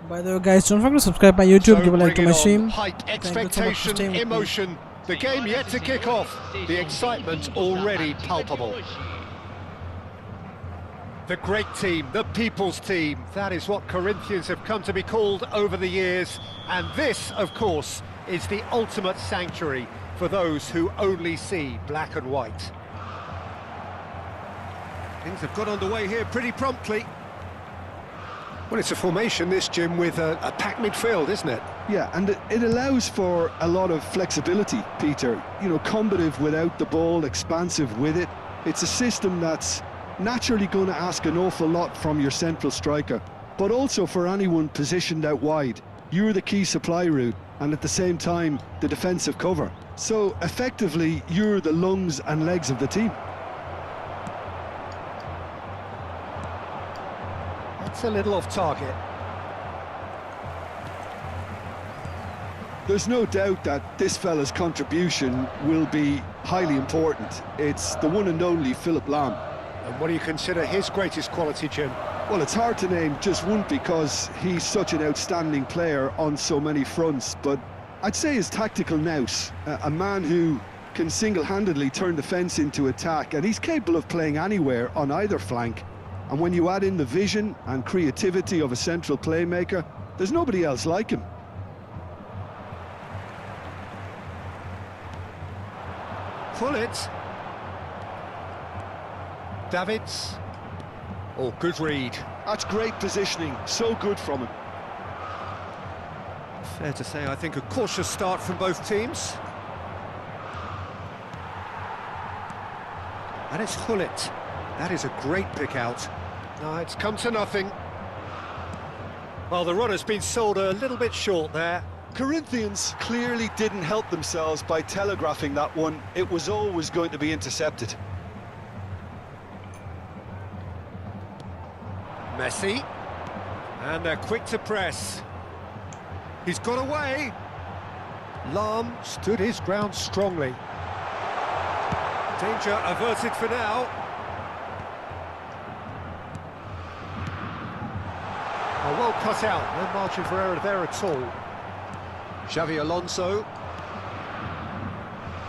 By the way, guys, don't forget to subscribe my YouTube, give a like to my stream. Hype, Thank you so much for expectation, staying with me. emotion. The game yet to kick off. The excitement already palpable. The great team, the people's team. That is what Corinthians have come to be called over the years. And this, of course, is the ultimate sanctuary for those who only see black and white. Things have got underway here pretty promptly. Well, it's a formation, this, Jim, with a packed midfield, isn't it? Yeah, and it allows for a lot of flexibility, Peter. You know, combative without the ball, expansive with it. It's a system that's naturally going to ask an awful lot from your central striker, but also for anyone positioned out wide. You're the key supply route, and at the same time, the defensive cover. So, effectively, you're the lungs and legs of the team. It's a little off target. There's no doubt that this fella's contribution will be highly important. It's the one and only Philipp Lahm. And what do you consider his greatest quality, Jim? Well, it's hard to name just one because he's such an outstanding player on so many fronts, but I'd say his tactical nous, a man who can single-handedly turn defence into attack, and he's capable of playing anywhere on either flank. And when you add in the vision and creativity of a central playmaker, there's nobody else like him. Pull it. Davids. Oh, good read. That's great positioning, so good from him. Fair to say, I think a cautious start from both teams. And it's Hullet. That is a great pick out. No, it's come to nothing. Well, the run has been sold a little bit short there. Corinthians clearly didn't help themselves by telegraphing that one. It was always going to be intercepted. Messi. And they're quick to press. He's got away. Lahm stood his ground strongly. Danger averted for now. Oh, well cut out. No margin for error there at all. Xavi Alonso.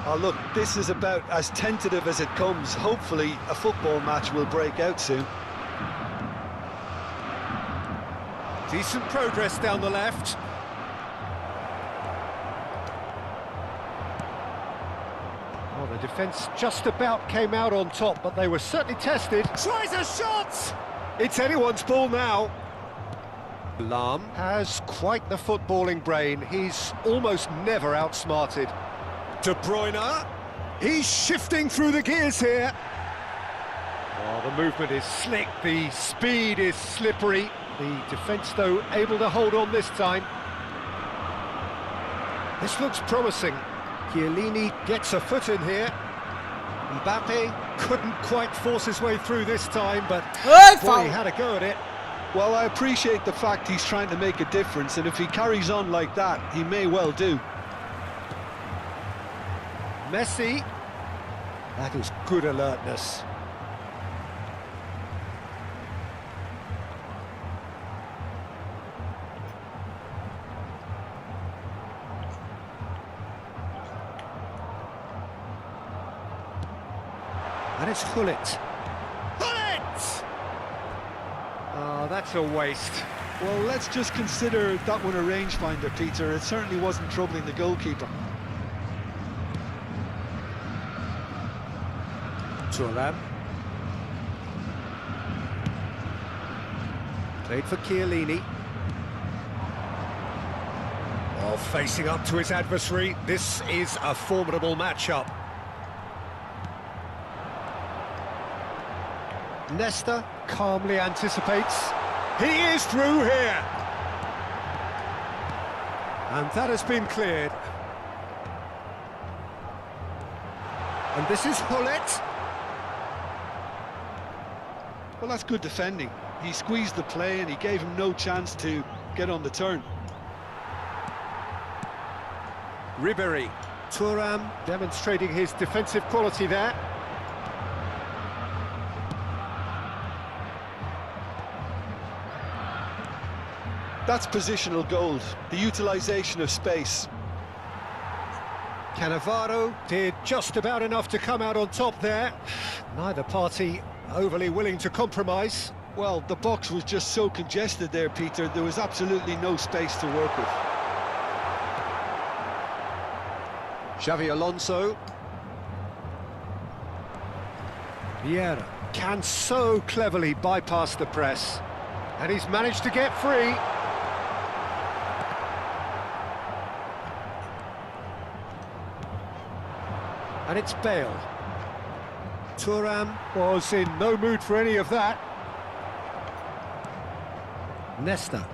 Oh, look, this is about as tentative as it comes. Hopefully, a football match will break out soon. Decent progress down the left. Well, the defence just about came out on top, but they were certainly tested. Tries a shot! It's anyone's ball now. Lahm has quite the footballing brain. He's almost never outsmarted. De Bruyne, he's shifting through the gears here. Oh, the movement is slick, the speed is slippery. The defence, though, able to hold on this time. This looks promising. Chiellini gets a foot in here. Mbappe couldn't quite force his way through this time, but boy, he had a go at it. Well, I appreciate the fact he's trying to make a difference, and if he carries on like that, he may well do. Messi. That is good alertness. And it's Hullet. Hullet! Oh, that's a waste. Well, let's just consider that one a rangefinder, Peter. It certainly wasn't troubling the goalkeeper. Thuram. Played for Chiellini. While facing up to his adversary, this is a formidable matchup. Nesta calmly anticipates. He is through here! And that has been cleared. And this is Hullet. Well, that's good defending. He squeezed the play and he gave him no chance to get on the turn. Ribéry. Thuram demonstrating his defensive quality there. That's positional gold, the utilisation of space. Cannavaro did just about enough to come out on top there. Neither party overly willing to compromise. Well, the box was just so congested there, Peter. There was absolutely no space to work with. Xavi Alonso. Vieira can so cleverly bypass the press. And he's managed to get free. And it's Bale. Thuram was in no mood for any of that. Nesta.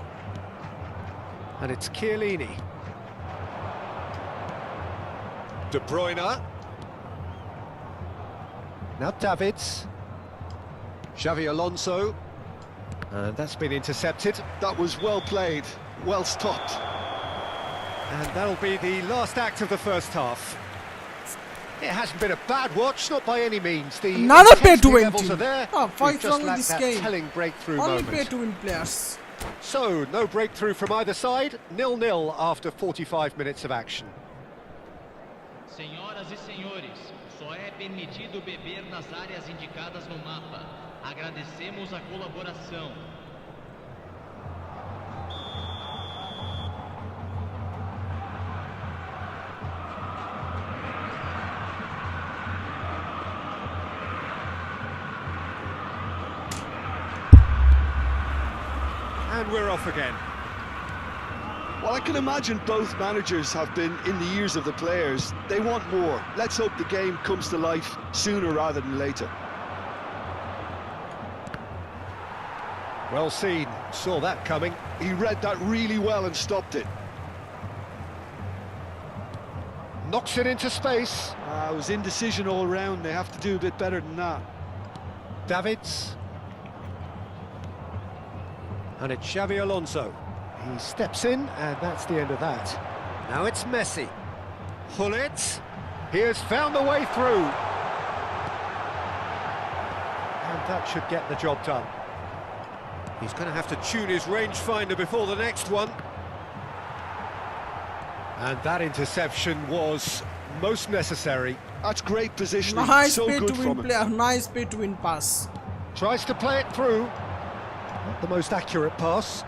And it's Chiellini. De Bruyne. Now Davids. Xavi Alonso. And that's been intercepted. That was well played, well stopped. And that'll be the last act of the first half. It hasn't been a bad watch, not by any means. The Another pay to intensity win levels team. are there. Oh, We've fights just wrong with lacked this that game. telling breakthrough Only moment. pay to win players. So, no breakthrough from either side. 0-0 after 45 minutes of action. Senhoras e senhores, só é permitido beber nas áreas indicadas no mapa. Agradecemos a colaboração. And we're off again. Well, I can imagine both managers have been in the ears of the players. They want more. Let's hope the game comes to life sooner rather than later. Well seen, saw that coming. He read that really well and stopped it. Knocks it into space. It was indecision all round. They have to do a bit better than that. Davids. And it's Xavi Alonso. He steps in, and that's the end of that. Now it's Messi. Hullet. He has found the way through. And that should get the job done. He's going to have to tune his rangefinder before the next one. And that interception was most necessary. That's great positioning. Nice So pay good to from win him. player. Nice pay to win pass. Tries to play it through. Not the most accurate pass.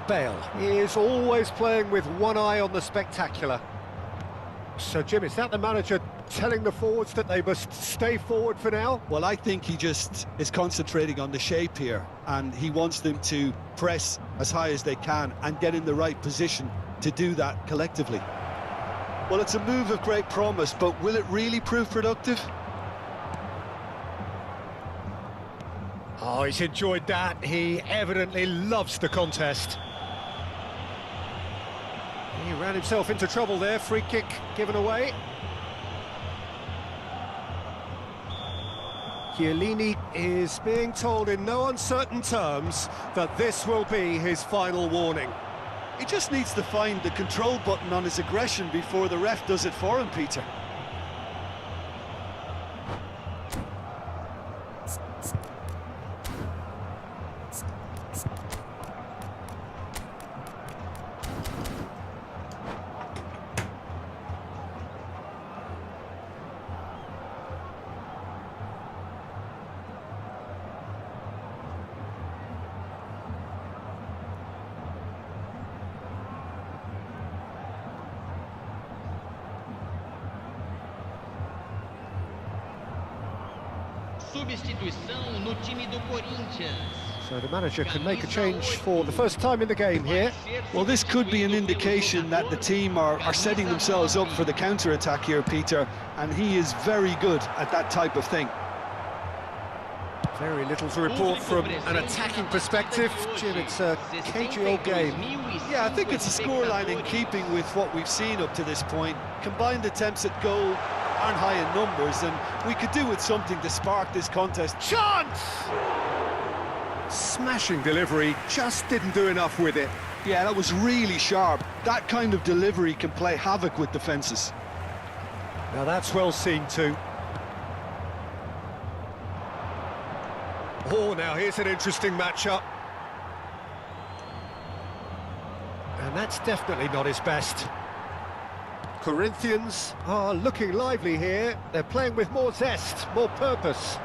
Bale is always playing with one eye on the spectacular. So, Jim, is that the manager telling the forwards that they must stay forward for now? Well, I think he just is concentrating on the shape here, and he wants them to press as high as they can and get in the right position to do that collectively. Well, it's a move of great promise, but will it really prove productive? Oh, he's enjoyed that. He evidently loves the contest. He ran himself into trouble there. Free kick given away. Chiellini is being told in no uncertain terms that this will be his final warning. He just needs to find the control button on his aggression before the ref does it for him, Peter. Substituição no time do Corinthians. So the manager can make a change for the first time in the game here. Well, this could be an indication that the team are setting themselves up for the counter-attack here, Peter, and he is very good at that type of thing. Very little to report from an attacking perspective. Jim, it's a cagey old game. Yeah, I think it's a scoreline in keeping with what we've seen up to this point. Combined attempts at goal aren't high in numbers, and we could do with something to spark this contest. Chance! Smashing delivery, just didn't do enough with it. Yeah, that was really sharp. That kind of delivery can play havoc with defences. Now that's well seen too. Oh, now here's an interesting matchup. And that's definitely not his best. Corinthians are looking lively here. They're playing with more zest, more purpose.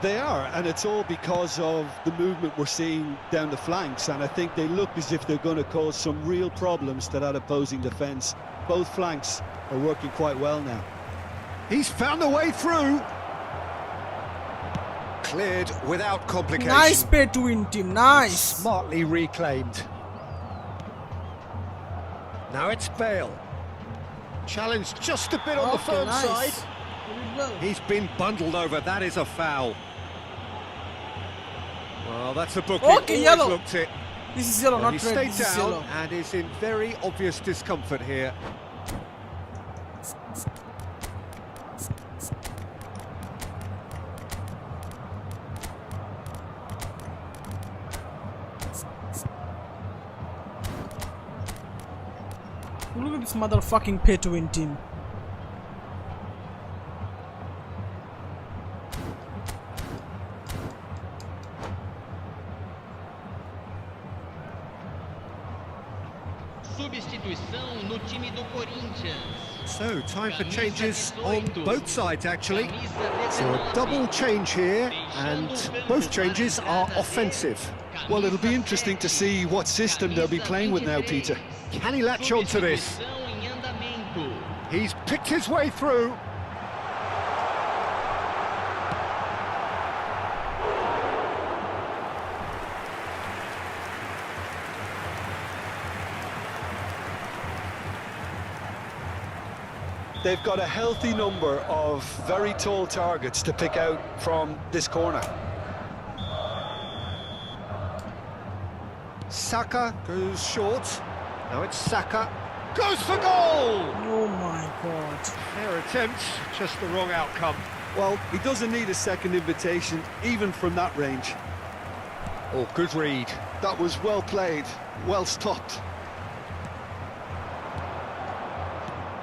They are, and it's all because of the movement we're seeing down the flanks, and I think they look as if they're going to cause some real problems to that opposing defence. Both flanks are working quite well now. He's found a way through. Cleared without complication. Nice pay to win, team. Nice. Smartly reclaimed. Now it's Bale. Challenged just a bit on the firm side. Well. He's been bundled over. That is a foul. Well, that's a booking. Okay, yellow. Looked it. This is yellow, Well, not he red. stayed This is down yellow. and is in very obvious discomfort here. Look at this motherfucking pay to win team. Substituição no time do Corinthians. So, time for changes on both sides, actually. So, a double change here, and both changes are offensive. Well, it'll be interesting to see what system they'll be playing with now, Peter. Can he latch on to this? Substituição em andamento. He's picked his way through. They've got a healthy number of very tall targets to pick out from this corner. Saka goes short. Now it's Saka. Goes for goal! Oh my god. Fair attempt, just the wrong outcome. Well, he doesn't need a second invitation, even from that range. Oh, good read. That was well played, well stopped.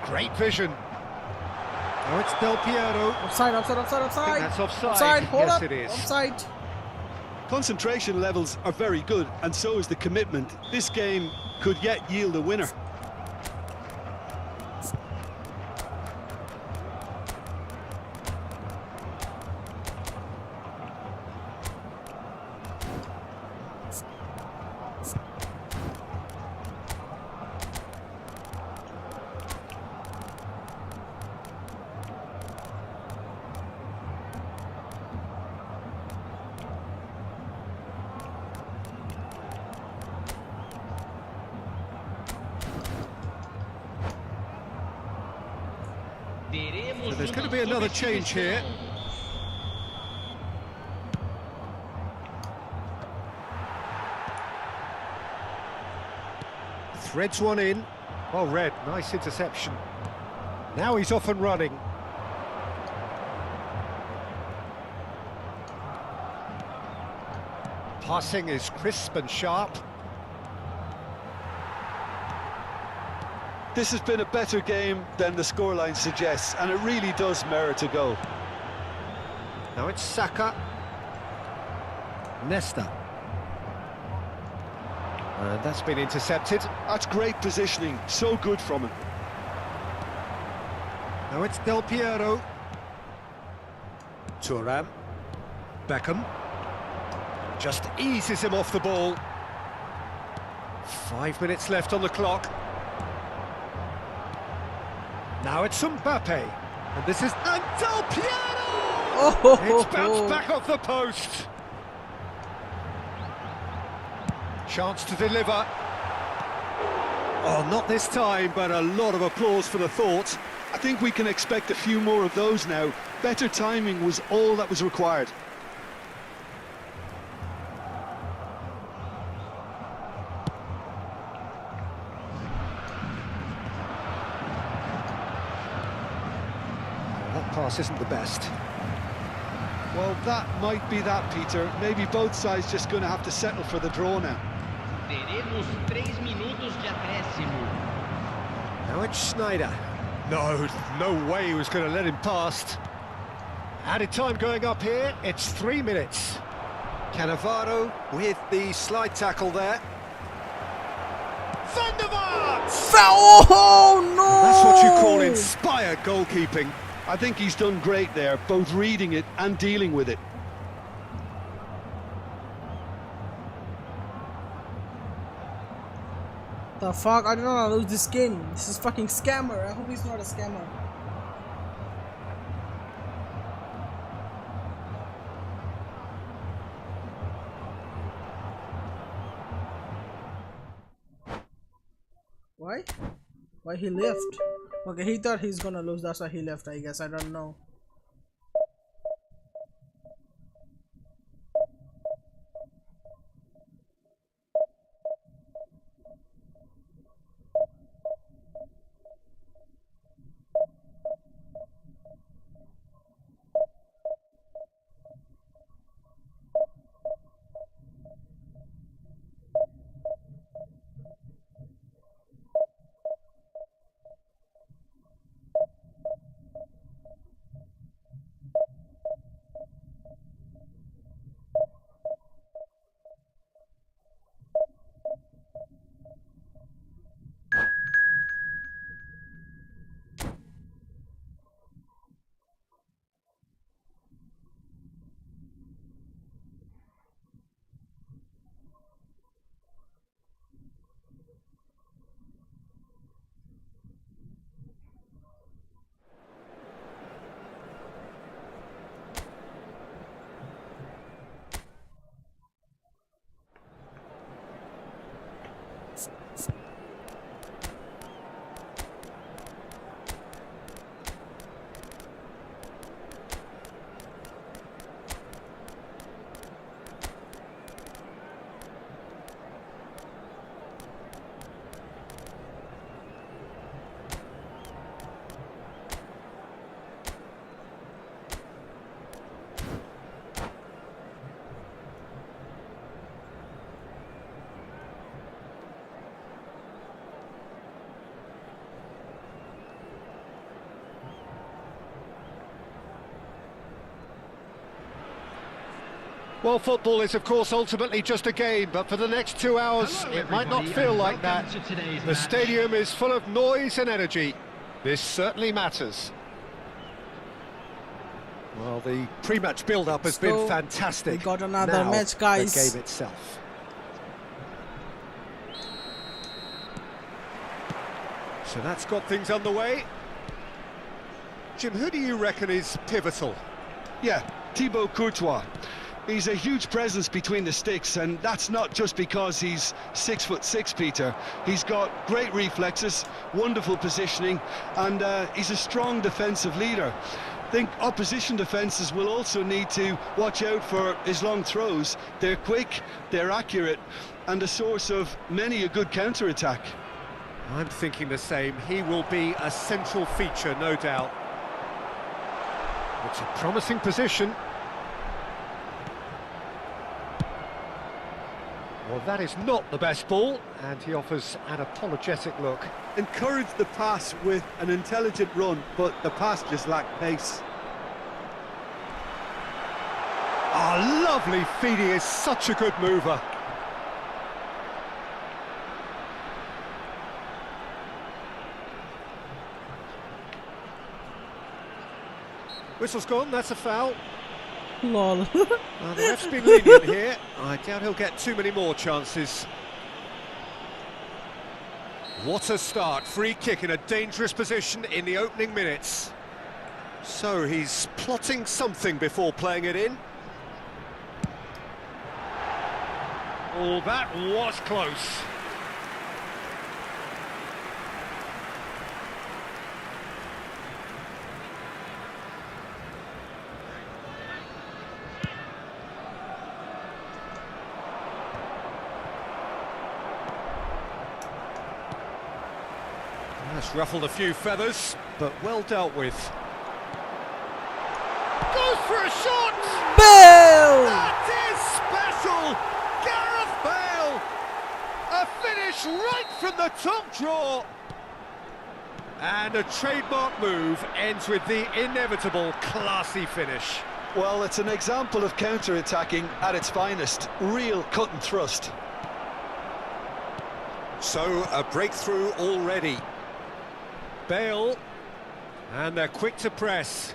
Great vision. Now it's Del Piero. Offside, offside, offside, offside. I think that's offside. Offside, hold Yes, up. it is. Offside. Concentration levels are very good, and so is the commitment. This game could yet yield a winner. So there's going to be another change here. Threads one in. Well read, nice interception. Now he's off and running. Passing is crisp and sharp. This has been a better game than the scoreline suggests, and it really does merit a goal. Now it's Saka. Nesta. And that's been intercepted. That's great positioning, so good from him. Now it's Del Piero. Thuram. Beckham. Just eases him off the ball. 5 minutes left on the clock. Now it's Mbappe. And this is Del Piero! It's bounced back off the post. Chance to deliver. Oh, not this time, but a lot of applause for the thought. I think we can expect a few more of those now. Better timing was all that was required. That pass isn't the best. Well, that might be that, Peter. Maybe both sides just going to have to settle for the draw now. Teremos 3 minutos de acréscimo. Now it's Schneider. No way he was going to let him past. Added time going up here, it's 3 minutes. Cannavaro with the slide tackle there. Van der Vaart! Oh no! That's what you call inspired goalkeeping. I think he's done great there, both reading it and dealing with it. The fuck? I don't know how to lose this game. This is fucking scammer. I hope he's not a scammer. Why? Why he left? Okay, he thought he's gonna lose, that's why he left, I guess. I don't know. Well, football is, of course, ultimately just a game, but for the next 2 hours, it might not feel like that. The stadium is full of noise and energy. This certainly matters. Well, the pre-match build-up has been fantastic. We got another now, match, guys. The game itself. So that's got things underway. Jim, who do you reckon is pivotal? Yeah, Thibaut Courtois. He's a huge presence between the sticks, and that's not just because he's 6'6", Peter. He's got great reflexes, wonderful positioning, and he's a strong defensive leader. I think opposition defences will also need to watch out for his long throws. They're quick, they're accurate, and a source of many a good counter-attack. I'm thinking the same. He will be a central feature, no doubt. It's a promising position. Well, that is not the best ball, and he offers an apologetic look. Encourage the pass with an intelligent run, but the pass just lacked pace. Ah, lovely feed. He is such a good mover. Whistle's gone, that's a foul. Lol. Well, the ref's been lenient here. I doubt he'll get too many more chances. What a start. Free kick in a dangerous position in the opening minutes. So he's plotting something before playing it in. Oh, that was close. That's ruffled a few feathers, but well dealt with. Goes for a shot! Bale! That is special! Gareth Bale! A finish right from the top draw! And a trademark move ends with the inevitable classy finish. Well, it's an example of counter-attacking at its finest. Real cut and thrust. So, a breakthrough already. Bale, and they're quick to press.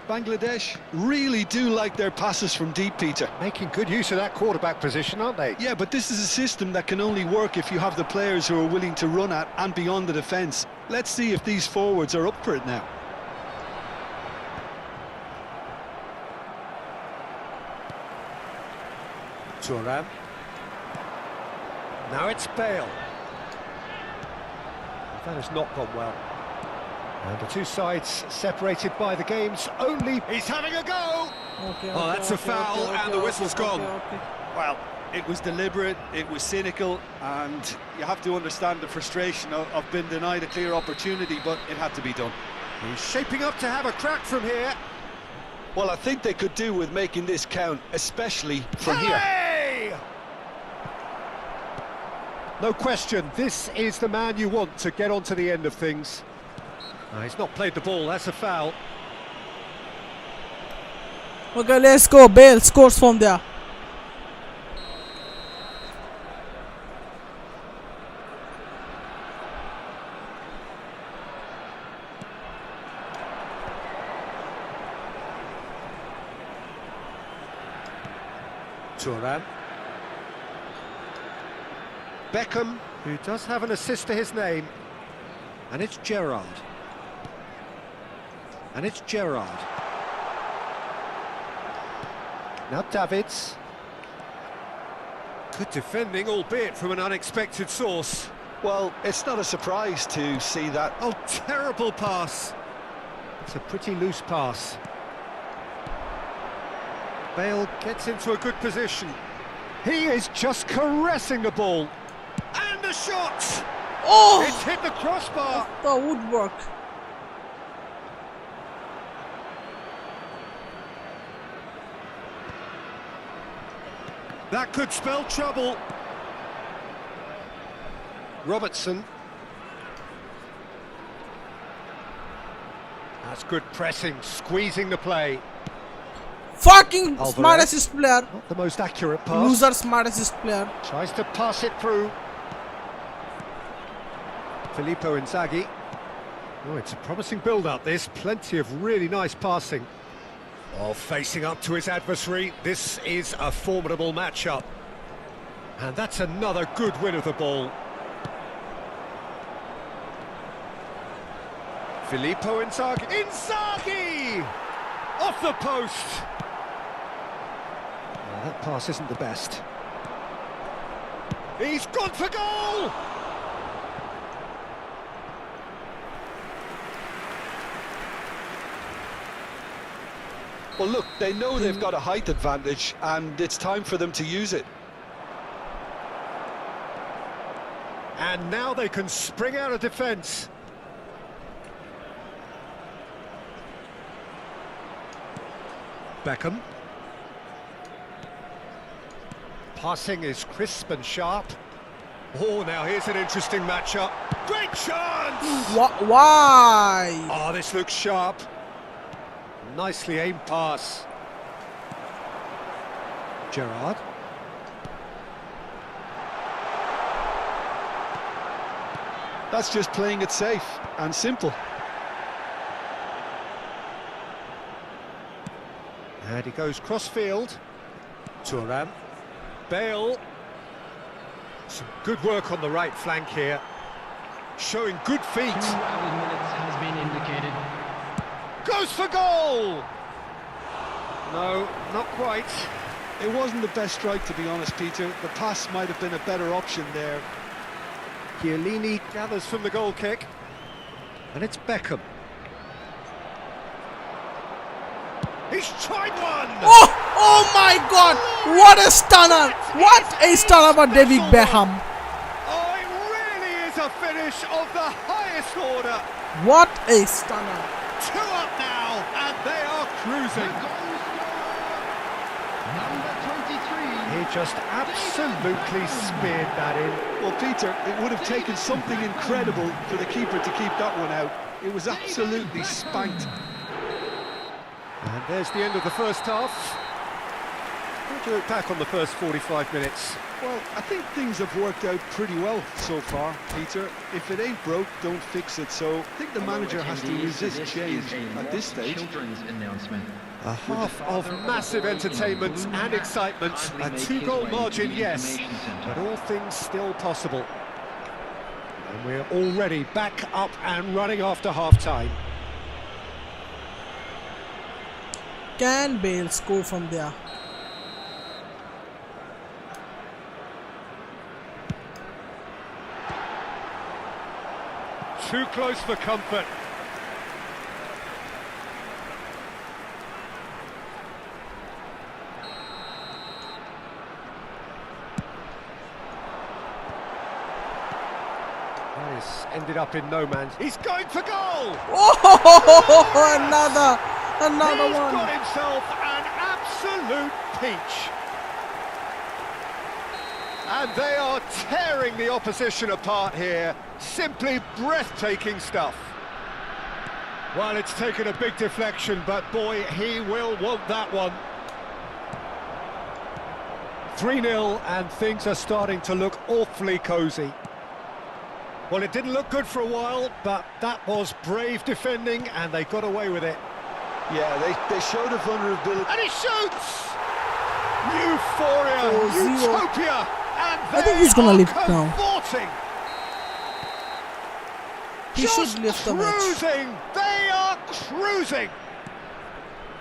Bangladesh really do like their passes from deep, Peter. Making good use of that quarterback position, aren't they? Yeah, but this is a system that can only work if you have the players who are willing to run at and beyond the defence. Let's see if these forwards are up for it now. Thuram. Now it's Bale. That has not gone well. And the two sides separated by the game's only... He's having a go! That's a foul, and the whistle's gone. Well, it was deliberate, it was cynical, and you have to understand the frustration of being denied a clear opportunity, but it had to be done. He's shaping up to have a crack from here. Well, I think they could do with making this count, especially from here. No question, this is the man you want to get onto the end of things. He's not played the ball, that's a foul. Okay, let's go. Bale scores from there. Thuram. Beckham, who does have an assist to his name. And it's Gerrard. And it's Gerrard. Now Davids. Good defending, albeit from an unexpected source. Well, it's not a surprise to see that. Oh, terrible pass. It's a pretty loose pass. Bale gets into a good position. He is just caressing the ball. And the shot! Oh! It's hit the crossbar. The woodwork. That could spell trouble. Robertson. That's good pressing, squeezing the play. Fucking Alvarez. smart assist player. Not the most accurate pass. Loser smart assist player. Tries to pass it through. Filippo Inzaghi. Oh, it's a promising build-up, this. Plenty of really nice passing. Oh, facing up to his adversary. This is a formidable matchup. And that's another good win of the ball. Filippo Inzaghi. Inzaghi! Off the post! Well, that pass isn't the best. He's gone for goal! Well, look, they know they've got a height advantage, and it's time for them to use it. And now they can spring out of defence. Beckham. Passing is crisp and sharp. Oh, now here's an interesting matchup. Great chance! Why? Oh, this looks sharp. Nicely aimed pass. Gerrard. That's just playing it safe and simple. And he goes cross-field. Thuram. Bale. Some good work on the right flank here. showing good feet. 2 added minutes has been indicated. Goes for goal! No, not quite. It wasn't the best strike, to be honest, Peter. The pass might have been a better option there. Chiellini gathers from the goal kick. And it's Beckham. He's tried one! Oh my God! What a stunner! What a stunner by David Beckham! Oh, it really is a finish of the highest order. What a stunner! 2 up now, and they are cruising. Number 23. He just absolutely speared that in. Well, Peter, it would have taken something incredible for the keeper to keep that one out. It was absolutely spanked. And there's the end of the first half. How do you look back on the first 45 minutes? Well, I think things have worked out pretty well so far, Peter. If it ain't broke, don't fix it. So I think the manager has to resist change at this stage. Children's announcement. A half of massive entertainment and excitement. A 2-goal margin, yes, but all things still possible. And we're already back up and running after half-time. Can Bale score from there? Too close for comfort. This ended up in no man's. He's going for goal! Oh, another He's one! got himself an absolute peach. And they are tearing the opposition apart here. Simply breathtaking stuff. Well, it's taken a big deflection, but boy, he will want that one. 3-0, and things are starting to look awfully cosy. Well, it didn't look good for a while, but that was brave defending, and they got away with it. Yeah, they showed a vulnerability. And he shoots! Euphoria! 4-0. Utopia! And I think he's gonna lift now. cavorting. He Just should lift the match. cruising! They are cruising!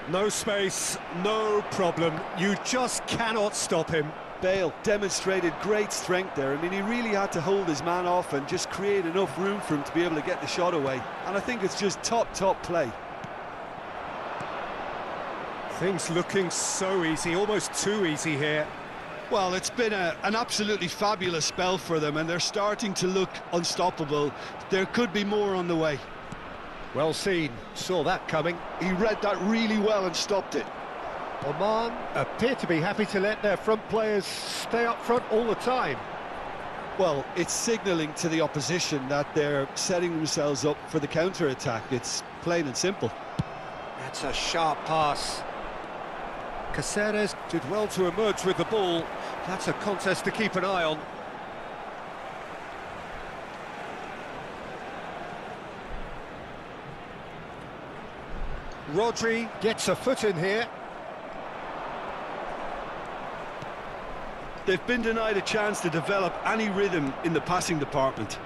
No space, no problem. You just cannot stop him. Bale demonstrated great strength there. I mean, he really had to hold his man off and just create enough room for him to be able to get the shot away. And I think it's just top play. Things looking so easy, almost too easy here. Well, it's been an absolutely fabulous spell for them, and they're starting to look unstoppable. There could be more on the way. Well seen, saw that coming. He read that really well and stopped it. Oman appear to be happy to let their front players stay up front all the time. Well, it's signalling to the opposition that they're setting themselves up for the counter-attack. It's plain and simple. That's a sharp pass. Caceres did well to emerge with the ball. That's a contest to keep an eye on. Rodri gets a foot in here. They've been denied a chance to develop any rhythm in the passing department.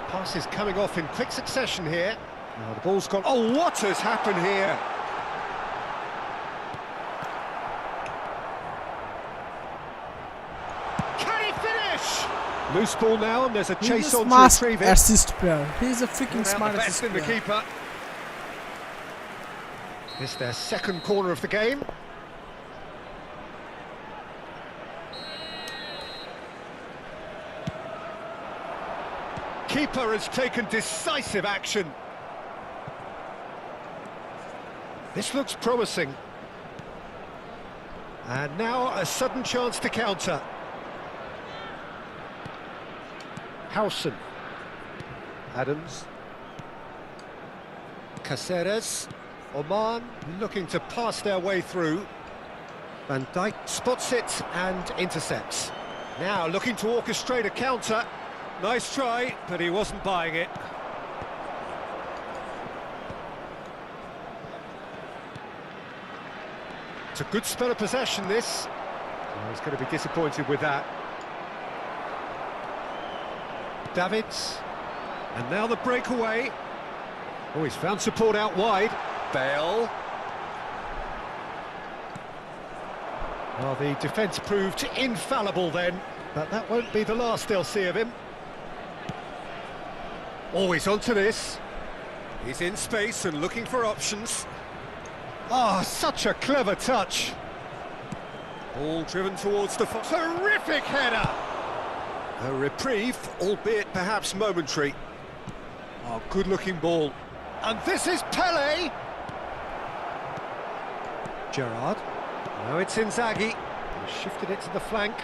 Passes coming off in quick succession here. Now the ball's gone. Oh, what has happened here? Can he finish? Loose ball now, and there's a He's chase a on to smart retrieve it. assist player. He's a freaking Brought out smart the best assist in the player. keeper. It's their second corner of the game. Keeper has taken decisive action. This looks promising. And now a sudden chance to counter. Howson. Adams. Caceres. Oman looking to pass their way through. Van Dijk spots it and intercepts. Now looking to orchestrate a counter. Nice try, but he wasn't buying it. It's a good spell of possession, this. Oh, he's going to be disappointed with that. Davids. And now the breakaway. Oh, he's found support out wide. Bale. Well, the defence proved infallible then, but that won't be the last they'll see of him. Oh, he's onto this. He's in space and looking for options. Ah, such a clever touch. Ball driven towards the... Terrific header! A reprieve, albeit perhaps momentary. Oh, good-looking ball. And this is Pele! Gerrard. Now it's Inzaghi. He shifted it to the flank.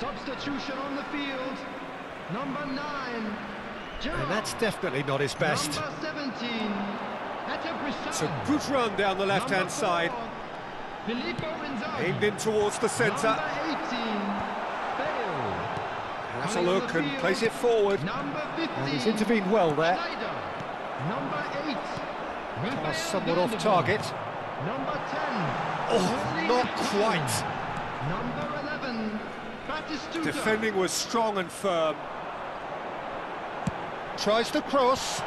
Substitution on the field. Number 9. Gerrard. And that's definitely not his best. Number 17. It's a good run down the left-hand side. Aimed in towards the centre. Has a look and plays it forward. And he's intervened well there. Number 8. Pass somewhat off target. Number 10. Oh, not quite. Number 11. Batistuta. Defending was strong and firm. Tries to cross.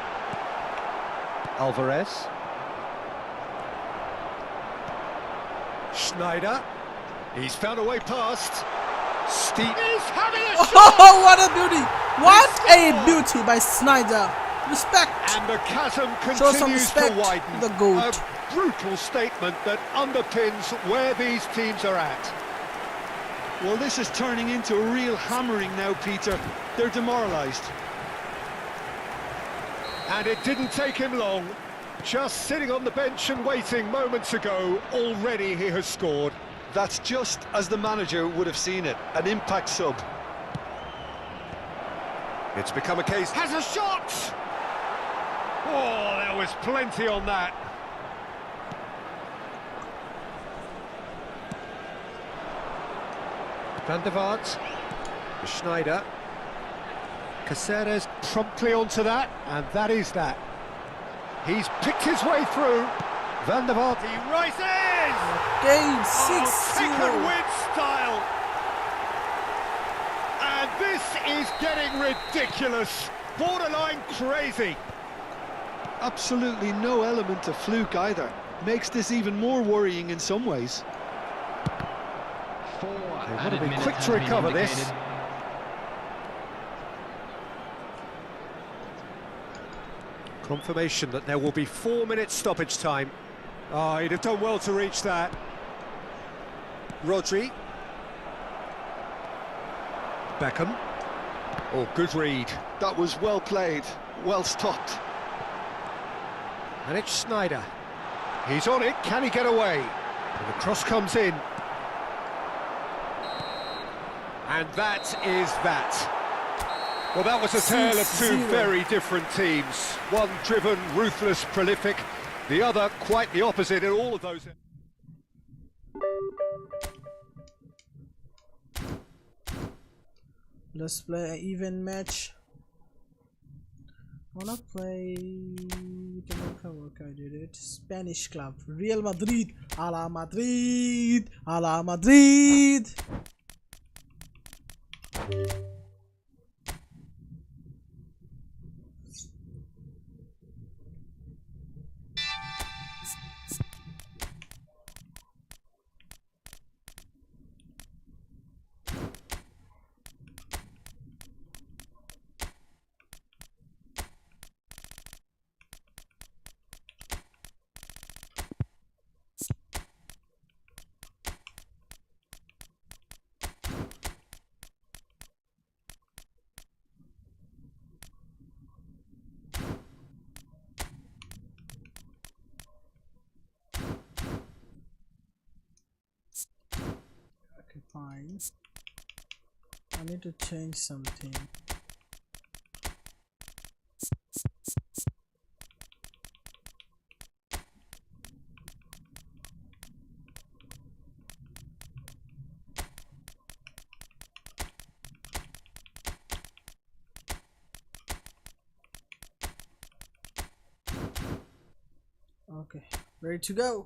Alvarez. Schneider. He's found a way past. Steep. He's having a shot! Oh, what a beauty! What a beauty by Snyder. Respect. And the chasm Show some continues respect to widen. to the GOAT. A brutal statement that underpins where these teams are at. Well, this is turning into a real hammering now, Peter. They're demoralised. And it didn't take him long. Just sitting on the bench and waiting moments ago, already he has scored. That's just as the manager would have seen it, an impact sub. It's become a case... Has a shot! Oh, there was plenty on that. Van der Vaart. Schneider. Caceres promptly onto that, and that is that. He's picked his way through. Van der Vaart, he rises! Game Kick 6-0. and win style. And this is getting ridiculous. Borderline crazy. Absolutely no element of fluke either. Makes this even more worrying in some ways. They want to be quick to recover this. Confirmation that there will be 4 minutes stoppage time. Oh, he'd have done well to reach that. Rodri. Beckham. Oh, good read. That was well played, well stopped. And it's Schneider. He's on it. Can he get away? And the cross comes in. And that is that. Well, that was a tale of two 6-0. very different teams. One driven, ruthless, prolific. The other quite the opposite in all of those. Let's play an even match. I wanna play. I did it. Spanish club, Real Madrid. A la Madrid. A la Madrid. fine. I need to change something. Okay, ready to go.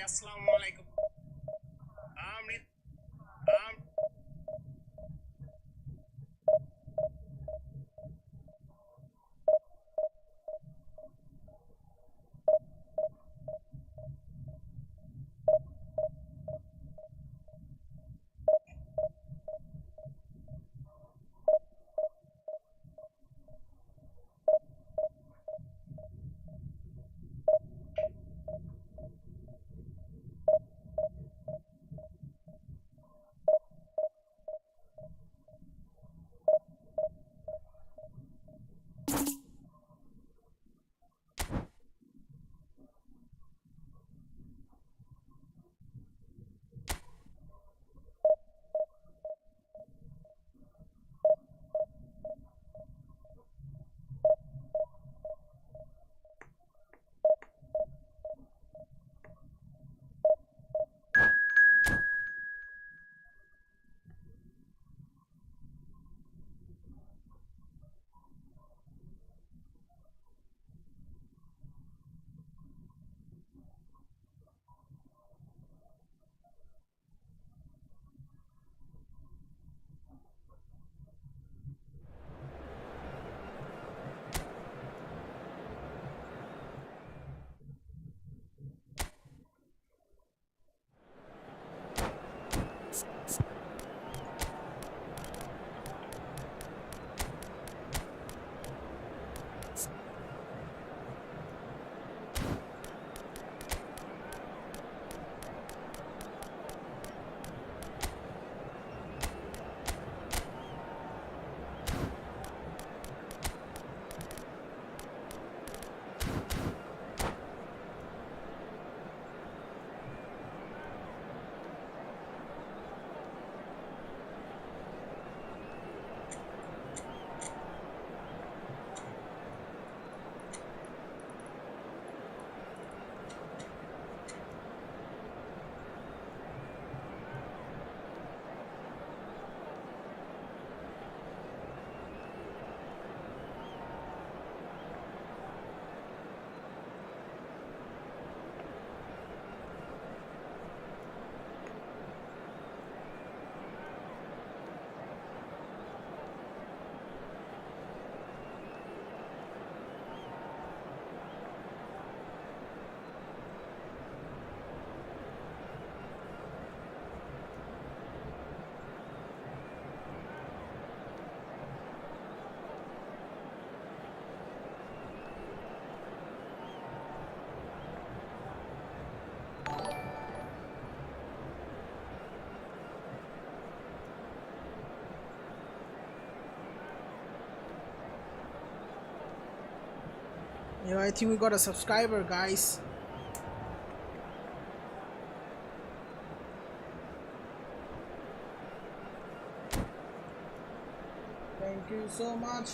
Assalamualaikum. Yeah, I think we got a subscriber, guys. Thank you so much,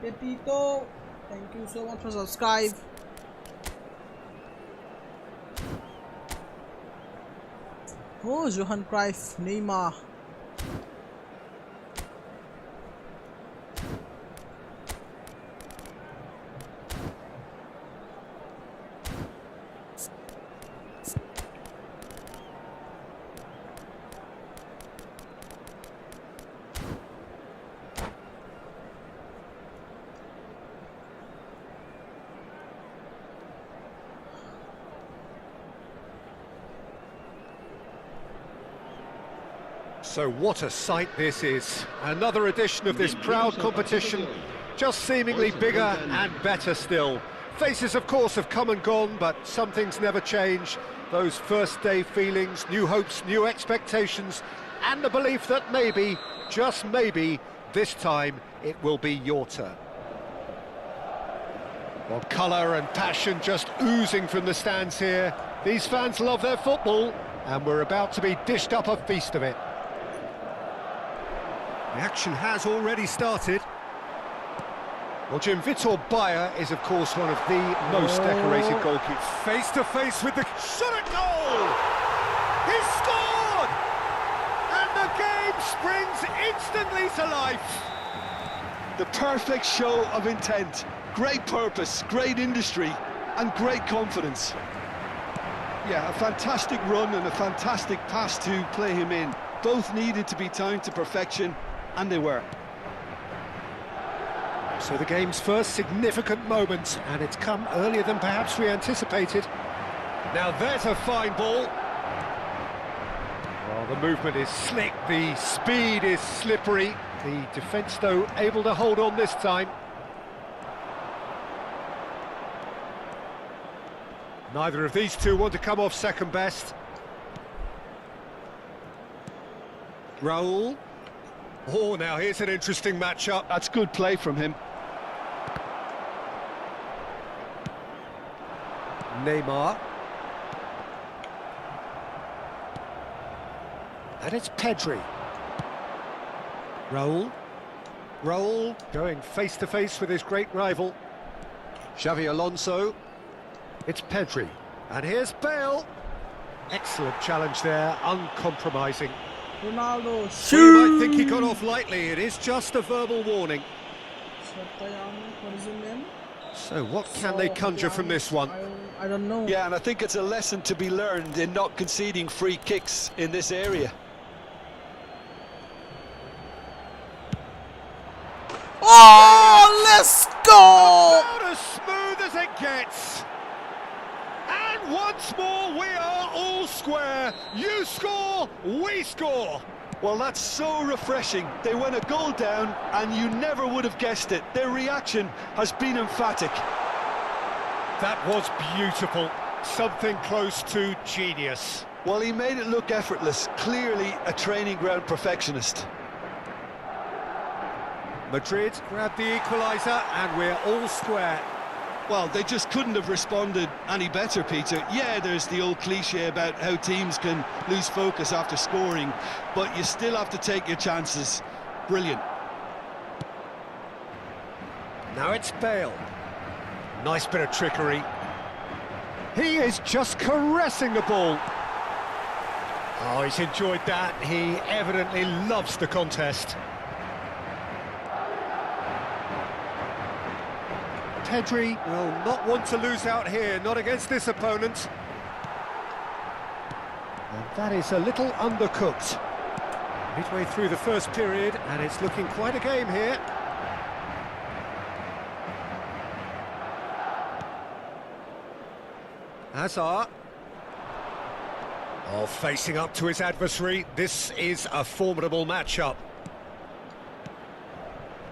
Petito. Thank you so much for subscribe. Oh, Johan Cruyff, Neymar. So what a sight this is. Another edition of this proud competition, just seemingly bigger and better still. Faces, of course, have come and gone, but some things never change. Those first day feelings, new hopes, new expectations, and the belief that maybe, just maybe, this time it will be your turn. Well, colour and passion just oozing from the stands here. These fans love their football, and we're about to be dished up a feast of it. The action has already started. Well, Jim, Vitor Bayer is, of course, one of the most decorated goalkeepers. Face to face with the shot at goal! He scored! And the game springs instantly to life. The perfect show of intent. Great purpose, great industry, and great confidence. Yeah, a fantastic run and a fantastic pass to play him in. Both needed to be timed to perfection, and they were. So the game's first significant moment, and it's come earlier than perhaps we anticipated. Now there's a fine ball. Well, the movement is slick, the speed is slippery. The defence, though, able to hold on this time. Neither of these two want to come off second best. Raul. Oh, now here's an interesting matchup. That's good play from him. Neymar. And it's Pedri. Raul. Raul going face to face with his great rival. Xavi Alonso. It's Pedri. And here's Bale. Excellent challenge there, uncompromising. Ronaldo, Well, you might think he got off lightly. It is just a verbal warning. What is his name? So what can they conjure from this one? I don't know. Yeah, and I think it's a lesson to be learned in not conceding free kicks in this area. Oh, let's go! About as smooth as it gets. And once more, we are all square. You score, we score. Well, that's so refreshing. They went a goal down, and you never would have guessed it. Their reaction has been emphatic. That was beautiful. Something close to genius. Well, he made it look effortless. Clearly a training ground perfectionist. Madrid grabbed the equaliser, and we're all square. Well, they just couldn't have responded any better, Peter. Yeah, there's the old cliche about how teams can lose focus after scoring, but you still have to take your chances. Brilliant. Now it's Bale. Nice bit of trickery. He is just caressing the ball. Oh, he's enjoyed that. He evidently loves the contest. Pedri will not want to lose out here, not against this opponent. And that is a little undercooked. Midway through the first period, and it's looking quite a game here. Hazard. Oh, facing up to his adversary. This is a formidable matchup.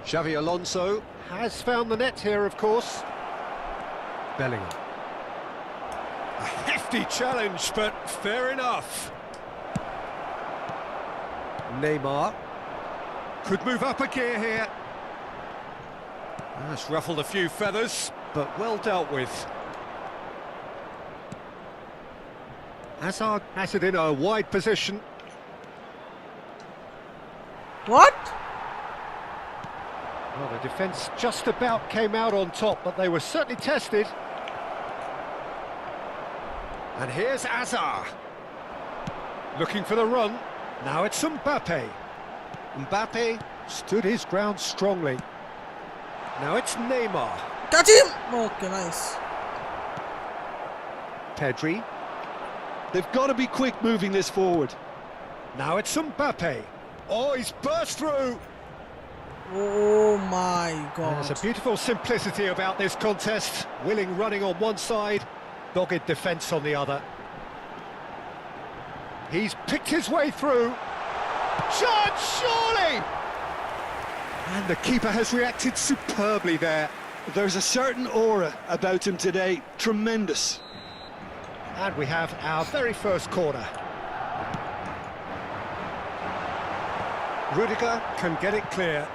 Xavi Alonso has found the net here, of course. Bellingham. A hefty challenge, but fair enough. Neymar. Could move up a gear here. That's ruffled a few feathers, but well dealt with. Hazard has it in a wide position. What? Well, the defence just about came out on top, but they were certainly tested. And here's Hazard. Looking for the run. Now it's Mbappe. Mbappe stood his ground strongly. Now it's Neymar. Catch him! Okay, nice. Pedri. They've got to be quick moving this forward. Now it's Mbappe. Oh, he's burst through. Oh my God. There's a beautiful simplicity about this contest. Willing running on one side, dogged defence on the other. He's picked his way through. Shot, surely! And the keeper has reacted superbly there. There's a certain aura about him today. Tremendous. And we have our very first corner. Rudiger can get it clear.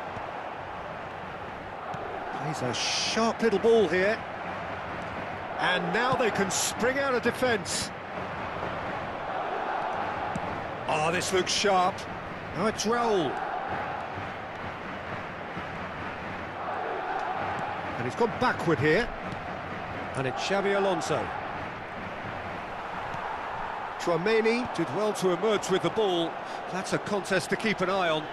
Plays a sharp little ball here. And now they can spring out of defence. Oh, this looks sharp. Now it's Raul. And he's gone backward here. And it's Xavi Alonso. Tchouaméni did well to emerge with the ball. That's a contest to keep an eye on.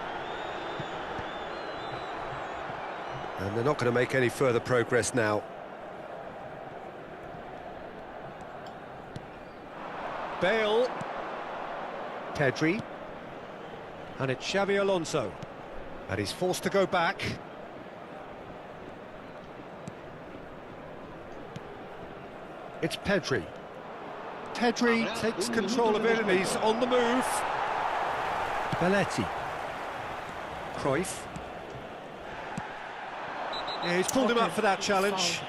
And they're not going to make any further progress now. Bale. Pedri. And it's Xavi Alonso. And he's forced to go back. It's Pedri. Pedri takes control of it and he's on the move. Belletti. Cruyff. Yeah, he's pulled him up for that challenge.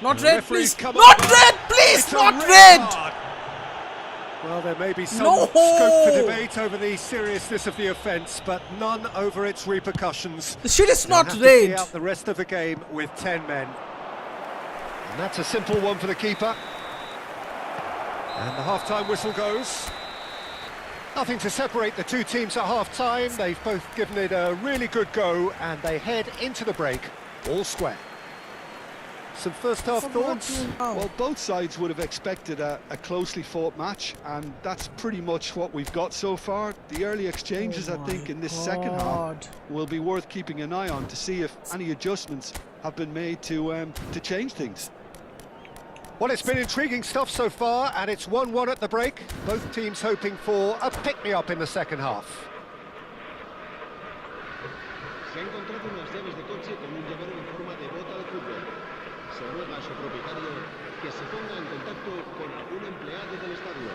Not The red, referee's please. come Not up. red, please. It's a Not red red. card. Well, there may be some No. scope for debate over the seriousness of the offence, but none over its repercussions. The shit is They'll not have to see red. out the rest of the game with 10 men. And that's a simple one for the keeper. And the half-time whistle goes. Nothing to separate the two teams at half-time. They've both given it a really good go, and they head into the break all square. Some first-half thoughts? Well, both sides would have expected a closely fought match, and that's pretty much what we've got so far. The early exchanges, I think, in this second half will be worth keeping an eye on to see if any adjustments have been made to change things. Well, it's been intriguing stuff so far, and it's 1-1 at the break. Both teams hoping for a pick-me-up in the second half. Se ha encontrado unas llaves de coche con un llavero en forma de bota de fútbol. Se ruega a su propietario que se ponga en contacto con algún empleado del estadio.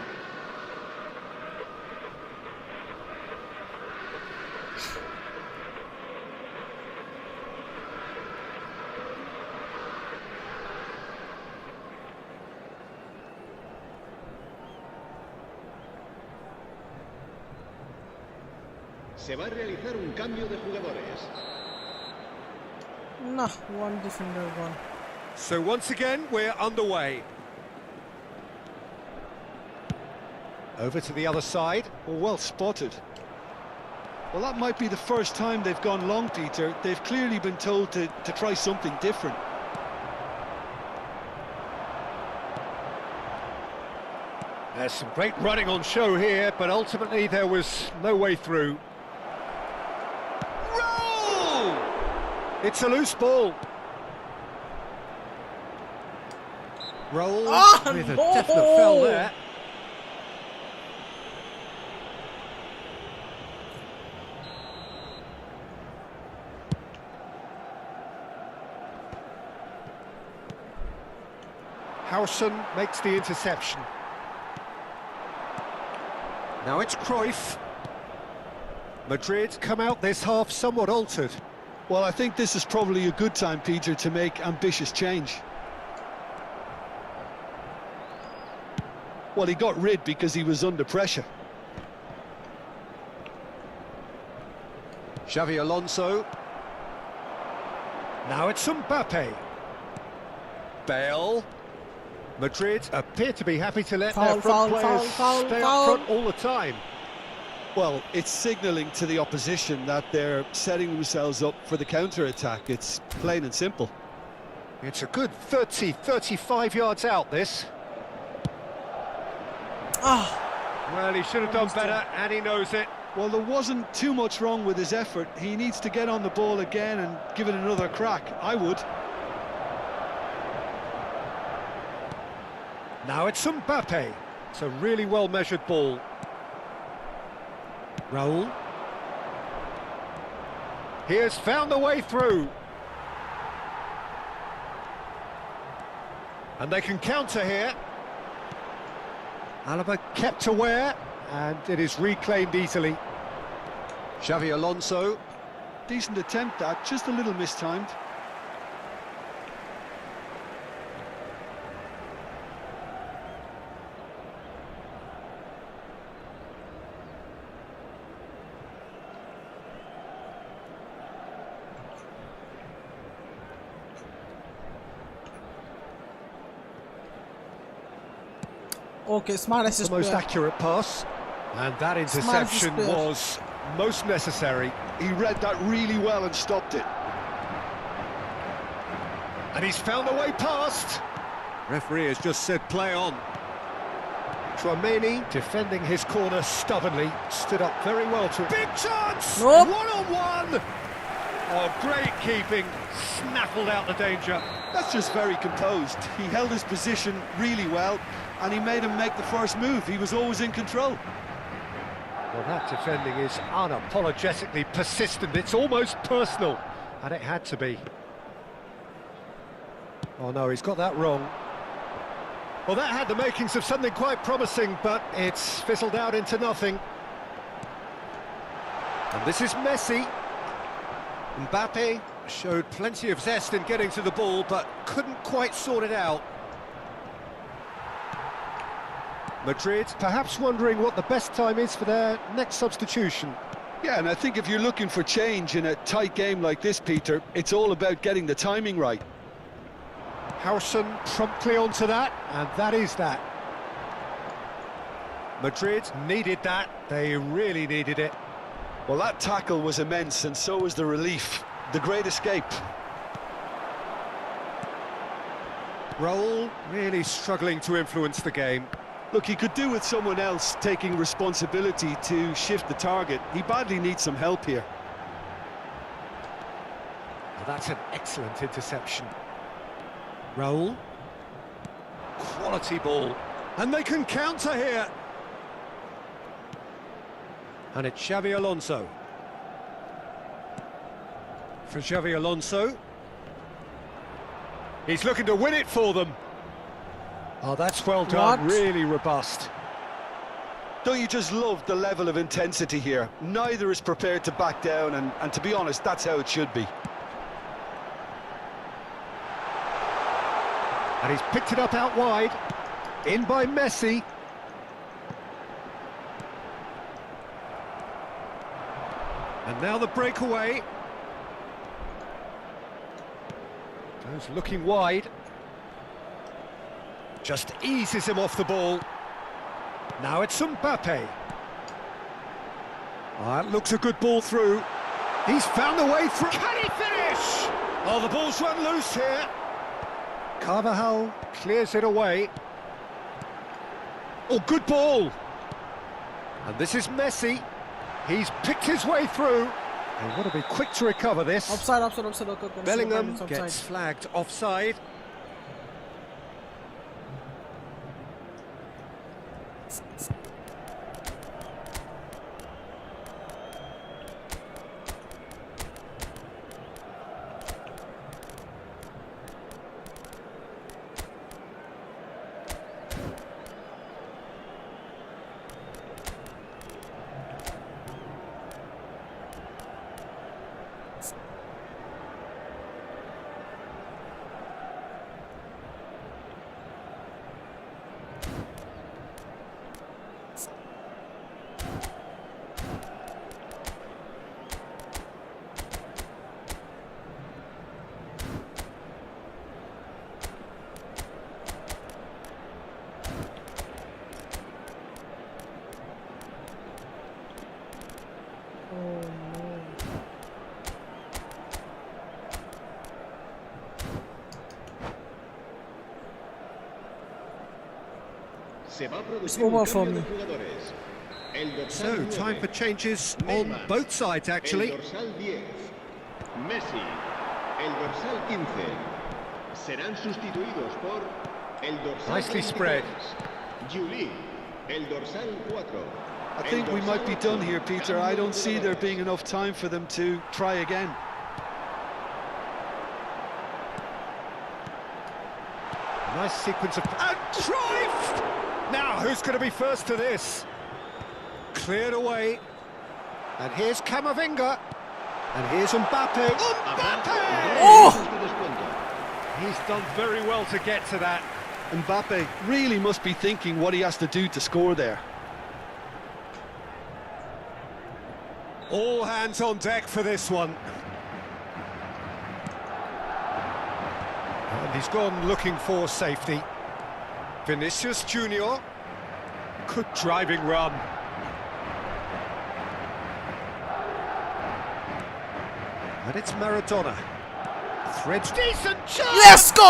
Se va a realizar un cambio de jugadores. Nah, one defender gone. So once again, we're underway. Over to the other side. Well spotted. Well, that might be the first time they've gone long, Peter. They've clearly been told to try something different. There's some great running on show here, but ultimately there was no way through. Roll! It's a loose ball. Roll with a definite foul there. Howson makes the interception. Now it's Cruyff. Madrid come out this half somewhat altered. Well, I think this is probably a good time, Peter, to make ambitious change. Well, he got rid because he was under pressure. Xavi Alonso. Now it's Mbappe. Bale. Madrid appear to be happy to let their front players stay up front all the time. Well, it's signalling to the opposition that they're setting themselves up for the counter-attack. It's plain and simple. It's a good 30, 35 yards out, this. Well, he should have done better, and he knows it. Well, there wasn't too much wrong with his effort. He needs to get on the ball again and give it another crack. I would. Now it's Mbappe. It's a really well-measured ball. Raul. He has found the way through. And they can counter here. Alaba kept aware, and it is reclaimed easily. Xavi Alonso. Decent attempt, that, just a little mistimed. Okay, smart The assist. most player. accurate pass. And that interception player. was most necessary. He read that really well and stopped it. And he's found a way past. Referee has just said play on. Tchouaméni, defending his corner stubbornly, stood up very well to it. Big chance! Nope. One-on-one! Oh, great keeping, snaffled out the danger. That's just very composed. He held his position really well, and he made him make the first move. He was always in control. Well, that defending is unapologetically persistent. It's almost personal, and it had to be. Oh no, he's got that wrong. Well, that had the makings of something quite promising, but it's fizzled out into nothing. And this is Messi. Mbappe showed plenty of zest in getting to the ball, but couldn't quite sort it out. Madrid perhaps wondering what the best time is for their next substitution. Yeah, and I think if you're looking for change in a tight game like this, Peter, it's all about getting the timing right. Howson promptly onto that, and that is that. Madrid needed that, they really needed it. Well, that tackle was immense, and so was the relief. The great escape. Raul really struggling to influence the game. Look, he could do with someone else taking responsibility to shift the target. He badly needs some help here. Well, that's an excellent interception. Raul. Quality ball. And they can counter here. And it's Xavi Alonso. For Xavi Alonso. He's looking to win it for them. Oh, that's well done, What? really robust. Don't you just love the level of intensity here? Neither is prepared to back down, and to be honest, that's how it should be. And he's picked it up out wide. In by Messi. And now the breakaway. Goes looking wide. Just eases him off the ball. Now it's Mbappe. That looks a good ball through. He's found a way through. Can he finish? Oh, the ball's run loose here. Carvajal clears it away. Oh, good ball. And this is Messi. He's picked his way through. And want to be quick to recover this. Offside. Okay, Bellingham it's offside. gets flagged offside. Se va a producir It's un over for cambio me. de jugadores. El dorsal So, 9, time for changes on Neymar. both sides, actually. El dorsal 10, Messi. El dorsal 15. Serán sustituidos por el dorsal Nicely 23, spread. Juli. El dorsal 4. I think we might be done here, Peter. I don't see there being enough time for them to try again. Nice sequence of... And Cruyff! Now, who's going to be first to this? Cleared away. And here's Camavinga. And here's Mbappe. Mbappe! Oh! He's done very well to get to that. Mbappe really must be thinking what he has to do to score there. All hands on deck for this one. And he's gone looking for safety. Vinicius Junior. Good driving run. And it's Maradona. Threads decent chance. Let's go!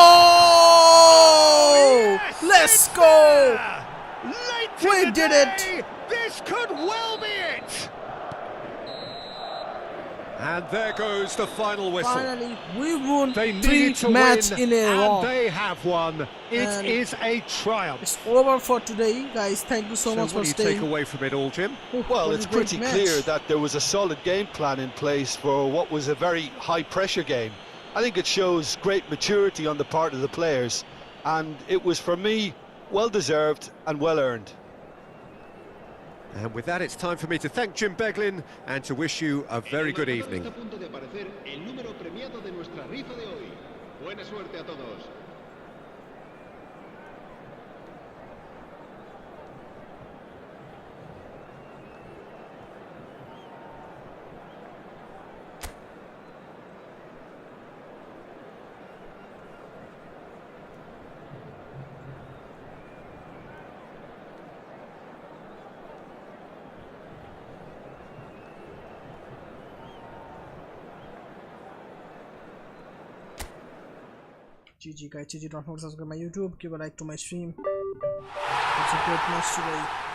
Yes, Let's it's go! there! Late in We the did day, it! This could well be it. And there goes the final whistle. Finally, we won They 3 needed to matches win, in a row. and they have won. It And is a triumph. It's over for today, guys. Thank you so much what for do you take staying. away from it all, Jim? Oh, Well, what it's a great pretty match. clear that there was a solid game plan in place for what was a very high-pressure game. I think it shows great maturity on the part of the players, and it was, for me, well-deserved and well-earned. And with that, it's time for me to thank Jim Beglin and to wish you a very good evening. Está a punto de aparecer el número premiado de nuestra rifa de hoy. Buena suerte a todos. GG guys, GG, don't forget to subscribe my YouTube, give a like to my stream. It's a great match today.